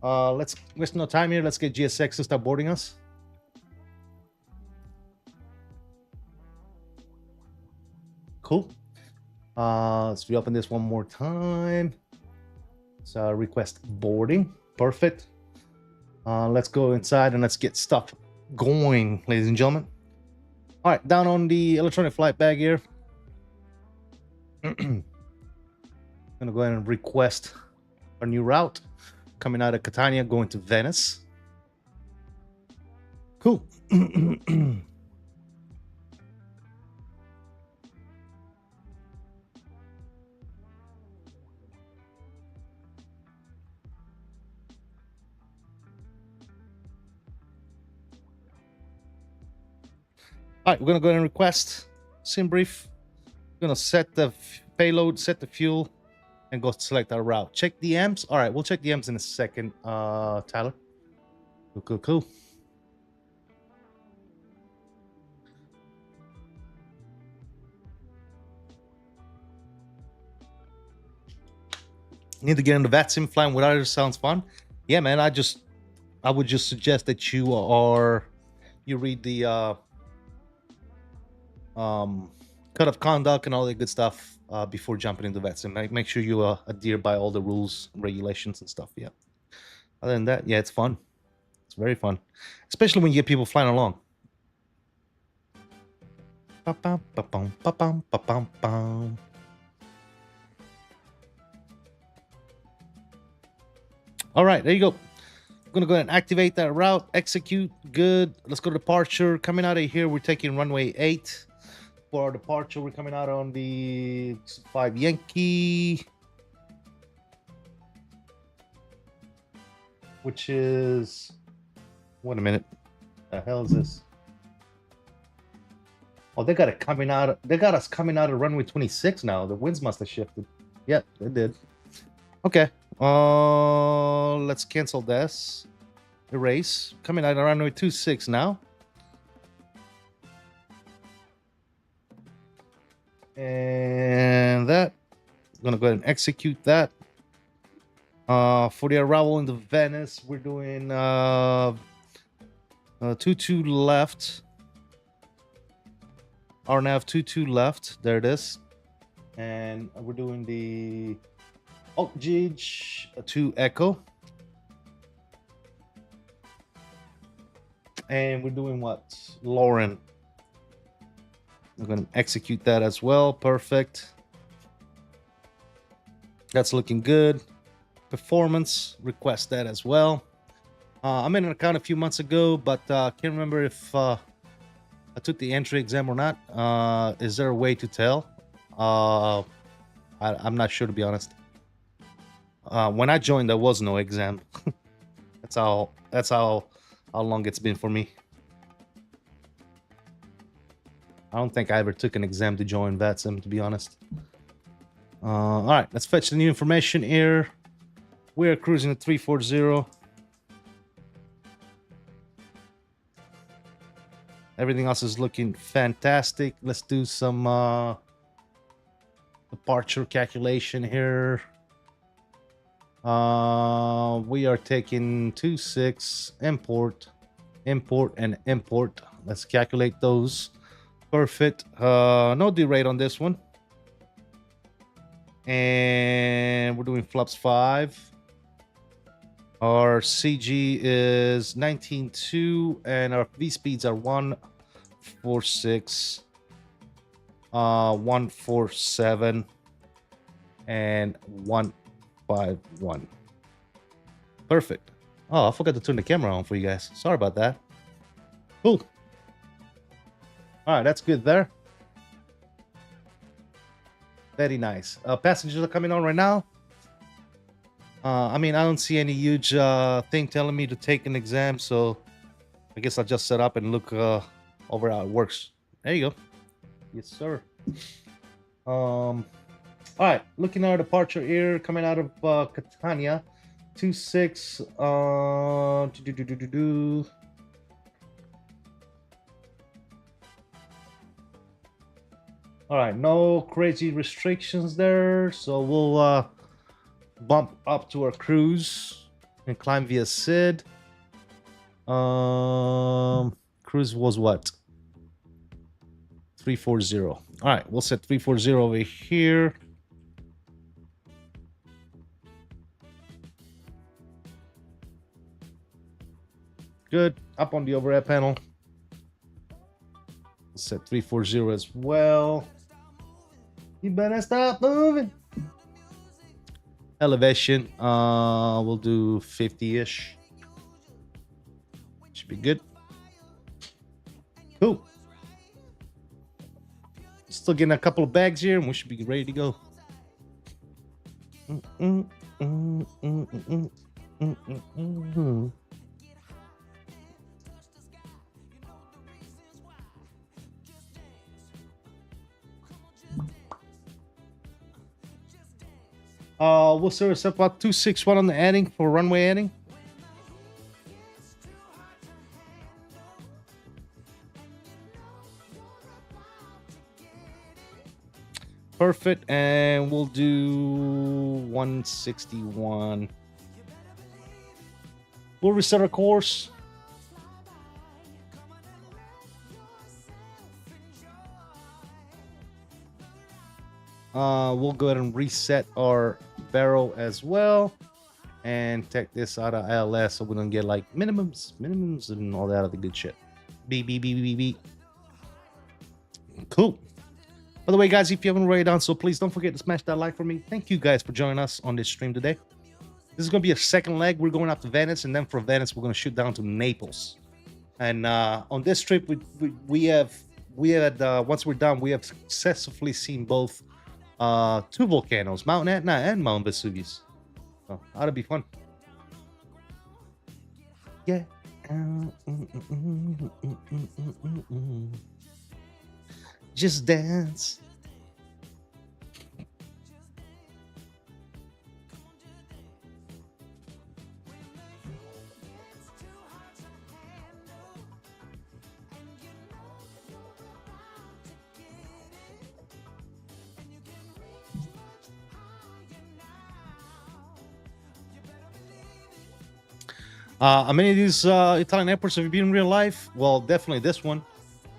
Let's waste no time here. Let's get GSX to start boarding us. Cool. Let's reopen this one more time. So request boarding. Perfect. Let's go inside and let's get stuff going, ladies and gentlemen. All right, down on the electronic flight bag here. Gonna go ahead and request a new route coming out of Catania, going to Venice. Cool. All right, we're gonna go ahead and request sim brief. We're gonna set the payload, set the fuel, and go select our route. Check the amps. All right, we'll check the amps in a second, Tyler. Cool. Need to get into VATSIM. Flying without it sounds fun. Yeah, man. I would just suggest that you read the code of conduct and all that good stuff before jumping into VATSIM. Make sure you adhere by all the rules, regulations, and stuff. Yeah. Other than that, yeah, it's fun. It's very fun, especially when you get people flying along. All right, there you go. I'm gonna go ahead and activate that route. Execute. Good. Let's go to departure. Coming out of here, we're taking runway 8. For our departure, we're coming out on the 5 Yankee, which is, wait a minute, the hell is this? Oh, they got it coming out. They got us coming out of runway 26 now. The winds must have shifted. Yep, they did. Okay. Let's cancel this. Erase. Coming out of runway 26 now. And that. I'm gonna go ahead and execute that. For the arrival into Venice, we're doing 22 left. RNAV 22 left. There it is. And we're doing the OutGauge to Echo. And we're doing what? LIRN. I'm going to execute that as well. Perfect. That's looking good. Performance, request that as well. I made an account a few months ago, but can't remember if I took the entry exam or not. Is there a way to tell? I'm not sure, to be honest. When I joined, there was no exam. That's how long it's been for me. I don't think I ever took an exam to join VATSIM, to be honest. All right, let's fetch the new information here. We are cruising at 340. Everything else is looking fantastic. Let's do some departure calculation here. We are taking 26 import, and import. Let's calculate those. Perfect. No derate on this one. And we're doing flaps 5. Our CG is 19.2 and our V speeds are 146, 147, and 151. Perfect. Oh, I forgot to turn the camera on for you guys. Sorry about that. Cool. All right, that's good there. Very nice. Passengers are coming on right now. I mean, I don't see any huge thing telling me to take an exam, so I guess I'll just set up and look over how it works. There you go. Yes, sir. All right, looking at our departure here, coming out of Catania, 26. All right, no crazy restrictions there, so we'll bump up to our cruise and climb via SID. Cruise was what? 340. All right, we'll set 340 over here. Good. Up on the overhead panel. set 340 as well. You better stop moving. Elevation, we'll do 50-ish. Should be good. Cool. Still getting a couple of bags here, and we should be ready to go. We'll service up about 261 on the adding for runway adding. Perfect, and we'll do 161. We'll reset our course. We'll go ahead and reset our barrel as well, and take this out of ILS so we don't get like minimums, and all that other good shit. Beep. Cool. By the way, guys, if you haven't already done so, please don't forget to smash that like for me. Thank you guys for joining us on this stream today. This is going to be a second leg. We're going up to Venice, and then from Venice, we're going to shoot down to Naples. And on this trip, we had once we're done, we have successfully seen both two volcanoes, Mount Etna and Mount Vesuvius. So that'll be fun. Yeah. Just dance. How many of these Italian airports have you been in real life? Well, definitely this one.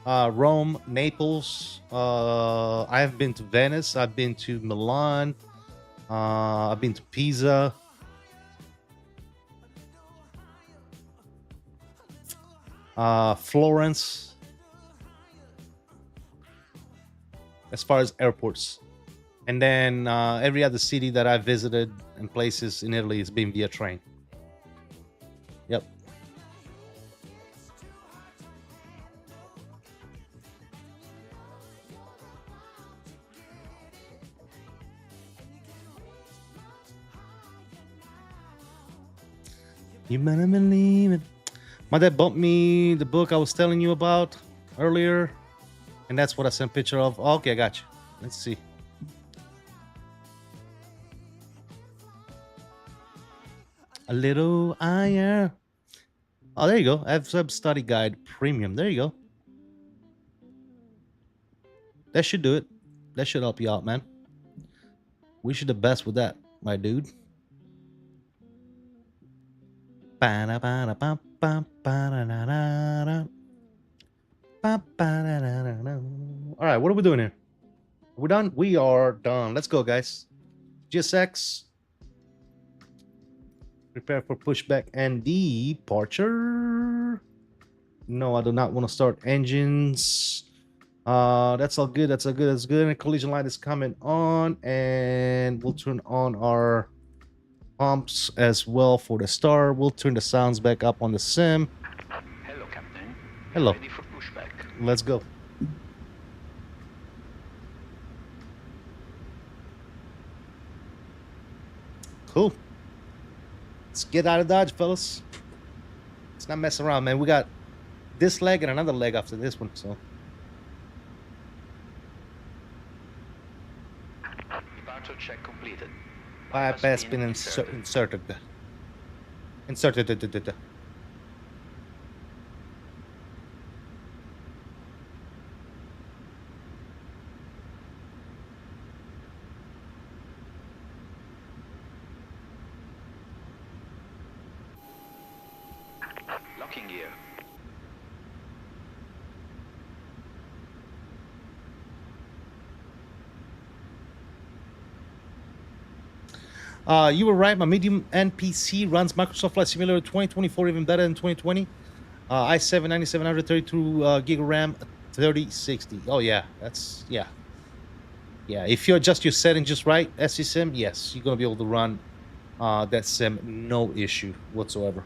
Rome, Naples. I have been to Venice. I've been to Milan. I've been to Pisa. Florence. As far as airports. And then every other city that I visited and places in Italy has been via train. Yep. You better believe it. My dad bought me the book I was telling you about earlier, and that's what I sent a picture of. Oh, okay, I got you. Let's see. A little higher. Oh, there you go. I have Sub Study Guide Premium. There you go. That should do it. That should help you out, man. We should the best with that, my dude. All right, what are we doing here? We're done? We are done. Let's go, guys. GSX. Prepare for pushback and departure. No, I do not want to start engines. That's all good. That's all good. That's good. And collision light is coming on, and we'll turn on our pumps as well for the start. We'll turn the sounds back up on the sim. Hello, Captain. Hello. Ready for pushback. Let's go. Cool. Let's get out of Dodge, fellas. Let's not mess around, man. We got this leg and another leg after this one, so. Departure check completed. Bypass been inserted. Inserted. Locking gear. You were right. My medium NPC runs Microsoft Flight Simulator 2024 even better than 2020. i7 9732 gig of RAM, 3060. Oh yeah, that's yeah. Yeah, if you adjust your setting just right, SC-SIM, yes, you're gonna be able to run that sim no issue whatsoever.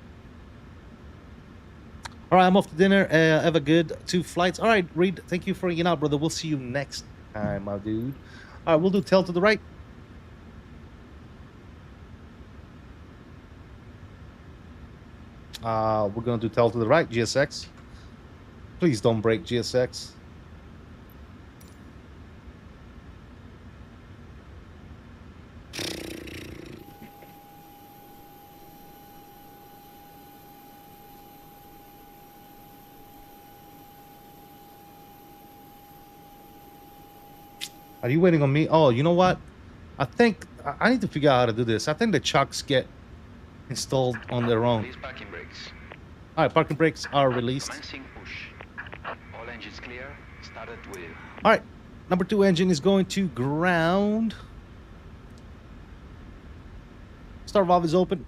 All right, I'm off to dinner. Have a good 2 flights. All right, Reed, thank you for hanging out, brother. We'll see you next time, my dude. All right, we'll do tail to the right. We're gonna do tail to the right, GSX. Please don't break, GSX. Are you waiting on me? Oh, you know what? I think I need to figure out how to do this. I think the chocks get installed on their own. Release parking brakes. All right, parking brakes are released. Commencing push. All engines clear. Started with. All right, number 2 engine is going to ground. Start valve is open.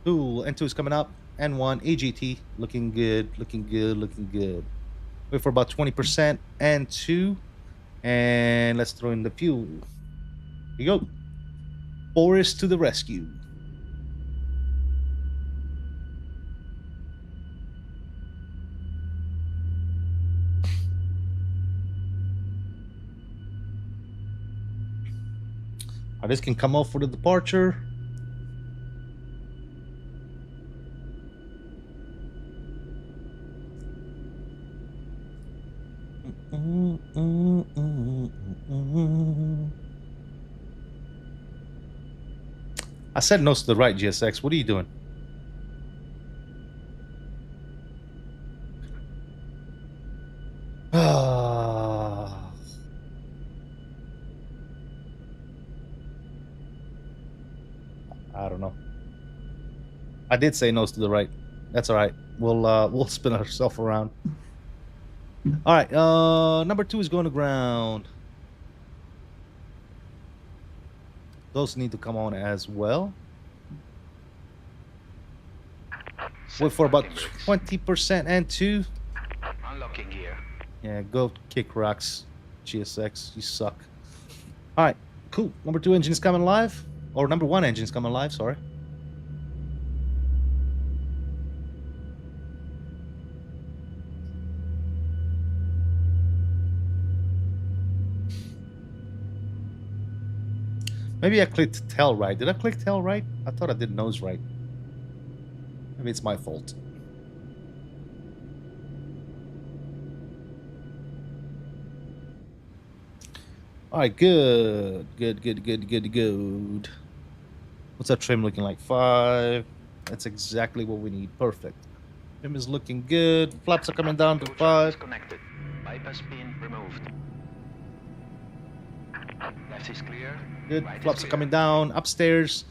Ooh, N2 is coming up. N1, AGT, looking good, looking good, looking good. Wait for about 20%. N2. And let's throw in the fuel. Here you go. Boris to the rescue. This can come off for the departure. I said nose to the right, GSX. What are you doing? I don't know. I did say nose to the right. That's all right. We'll spin ourselves around. All right. Number 2 is going to ground. Those need to come on as well. Wait for about 20% and 2. Unlocking gear. Yeah, go kick rocks, GSX. You suck. All right, cool. Number 2 engine is coming live. Or number 1 engine is coming live, sorry. Maybe I clicked tail right. Did I click tail right? I thought I did nose right. Maybe it's my fault. All right, good. Good. What's that trim looking like? 5. That's exactly what we need. Perfect. Trim is looking good. Flaps are coming down to 5. Disconnected. Bypass pin removed. Left is clear. Good. Right is Flaps are clear. coming down. Upstairs.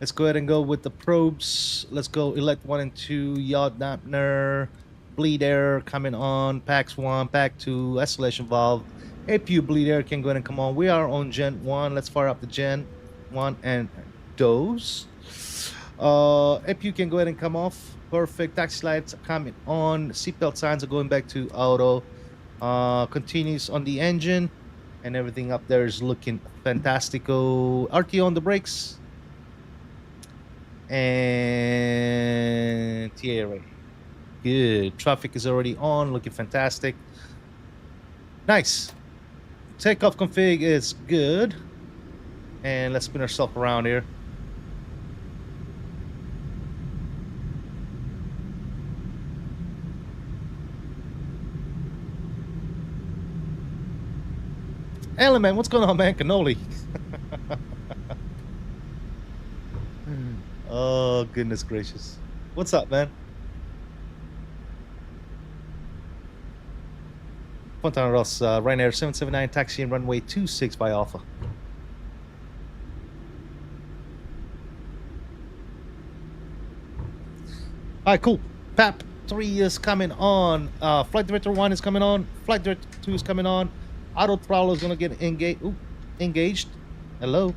Let's go ahead and go with the probes. Let's go elect 1 and 2. Yacht dampener. Bleed air coming on. Packs 1, pack 2. Isolation valve. APU bleed air can go ahead and come on. We are on Gen 1. Let's fire up the Gen 1 and dose. APU can go ahead and come off. Perfect. Taxi lights are coming on. Seatbelt signs are going back to auto. Continues on the engine. And everything up there is looking fantastico. RTO on the brakes. And TA array. Good. Traffic is already on. Looking fantastic. Nice. Takeoff config is good. And let's spin ourselves around here. Element, what's going on, man? Cannoli. Oh, goodness gracious. What's up, man? Fontana Ross, Ryanair 779, taxi and runway 26 by Alpha. Alright, cool. PAP 3 is coming on. Flight Director 1 is coming on. Flight Director 2 is coming on. Auto throttle is going to get engaged. Engaged. Hello.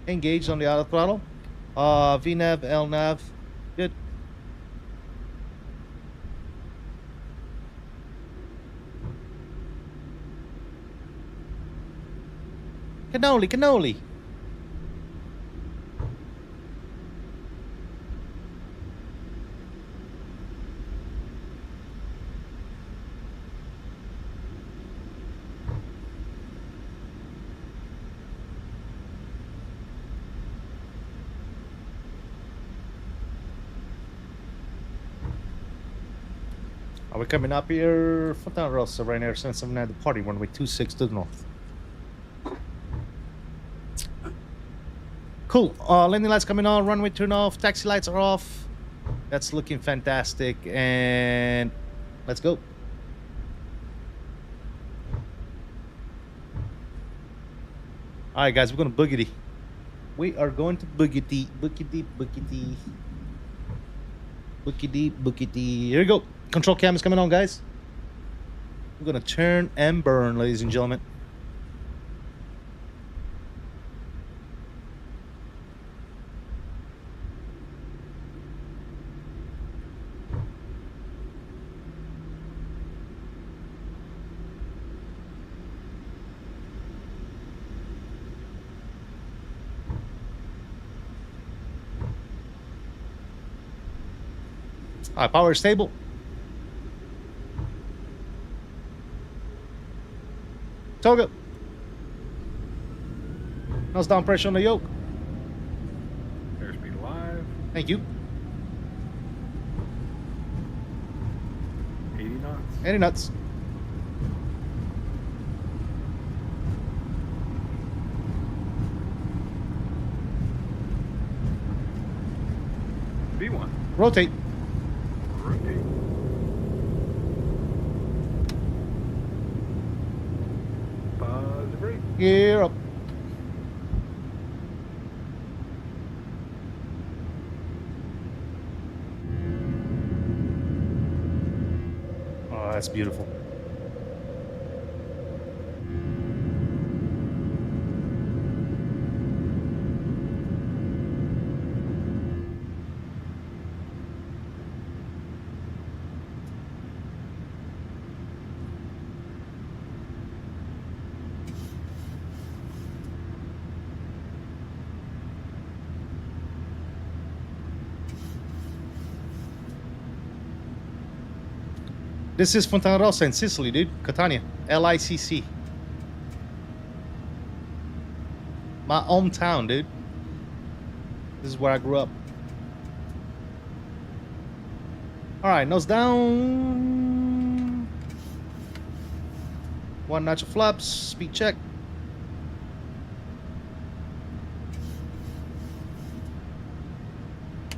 Engaged on the auto throttle. VNAV, LNAV. Good. Cannoli, cannoli. Are we coming up here? Fontana Rossa, right near 779 the party, runway 26 to the north. Cool. Landing lights coming on, runway turn off, taxi lights are off. That's looking fantastic, and let's go. All right, guys, we're going to boogity. We are going to boogity, boogity, boogity. Boogity, boogity. Here we go. Control cam is coming on, guys. We're going to turn and burn, ladies and gentlemen. All right, power is stable. Toga. Nose down pressure on the yoke. Airspeed alive. Thank you. 80 knots. 80 nuts. B1. Rotate. Rotate. Positive brake. Gear up. Oh, that's beautiful. This is Fontana Rossa in Sicily, dude. Catania. LICC. My hometown, dude. This is where I grew up. Alright, nose down. One notch of flaps. Speed check.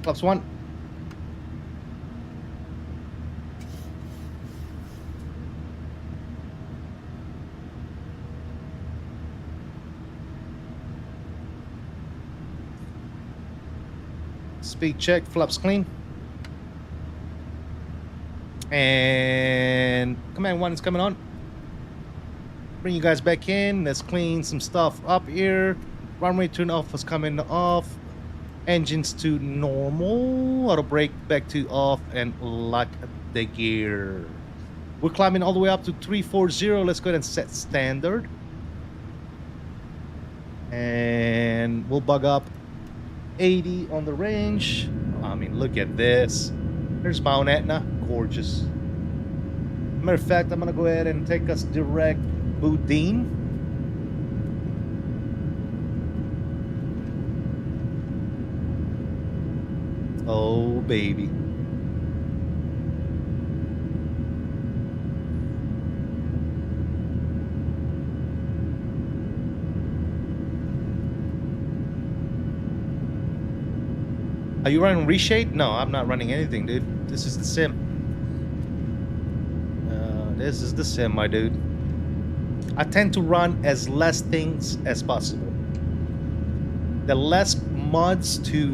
Flaps one. Speed check, flaps clean. And command one is coming on. Bring you guys back in. Let's clean some stuff up here. Runway turn off is coming off. Engines to normal. Auto brake back to off and lock the gear. We're climbing all the way up to 340. Let's go ahead and set standard. And we'll bug up 80 on the range. I mean, look at this. There's Mount Etna. Gorgeous. Matter of fact, I'm gonna go ahead and take us direct Boudin. Oh baby. Are you running reshade? No, I'm not running anything, dude. This is the sim. This is the sim, my dude. I tend to run as less things as possible. The less mods to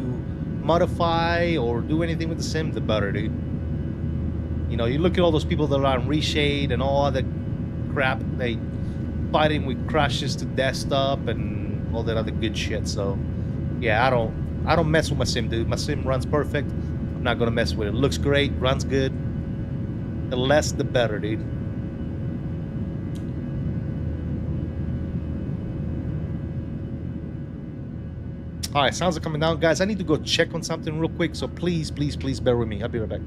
modify or do anything with the sim, the better, dude. You know, you look at all those people that are on reshade and all that crap. They fighting with crashes to desktop and all that other good shit. So, yeah, I don't mess with my sim, dude. My sim runs perfect. I'm not gonna mess with it. Looks great, runs good. The less, the better, dude. All right, sounds are coming down, guys. I need to go check on something real quick, so please, please, please bear with me. I'll be right back.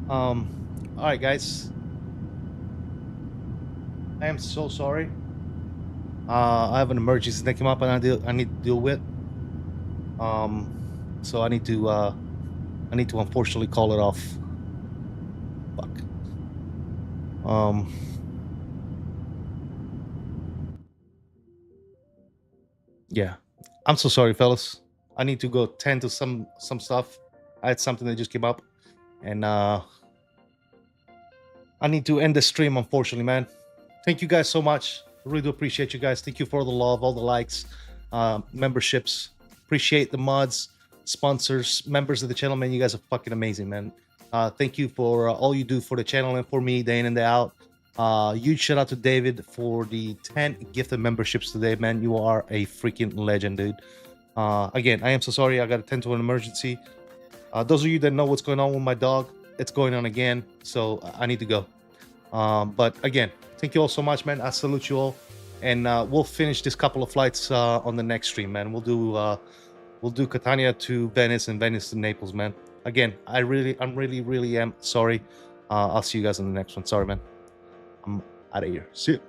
All right, guys. I am so sorry. I have an emergency that came up and I need to deal with. So I need to unfortunately call it off. Fuck. Yeah. I'm so sorry, fellas. I need to go tend to some stuff. I had something that just came up, and I need to end the stream, unfortunately, man. Thank you guys so much. I really do appreciate you guys. Thank you for all the love, all the likes, memberships. Appreciate the mods, sponsors, members of the channel, man. You guys are fucking amazing, man. Thank you for all you do for the channel and for me day in and day out. Huge shout out to David for the 10 gifted memberships today, man. You are a freaking legend, dude. Again, I am so sorry. I got to tend to an emergency. Those of you that know what's going on with my dog, it's going on again, so I need to go. But again, thank you all so much, man. I salute you all, and we'll finish this couple of flights on the next stream, man. We'll do Catania to Venice and Venice to Naples, man. Again, I'm really am sorry. I'll see you guys in the next one. Sorry, man. I'm out of here. See you.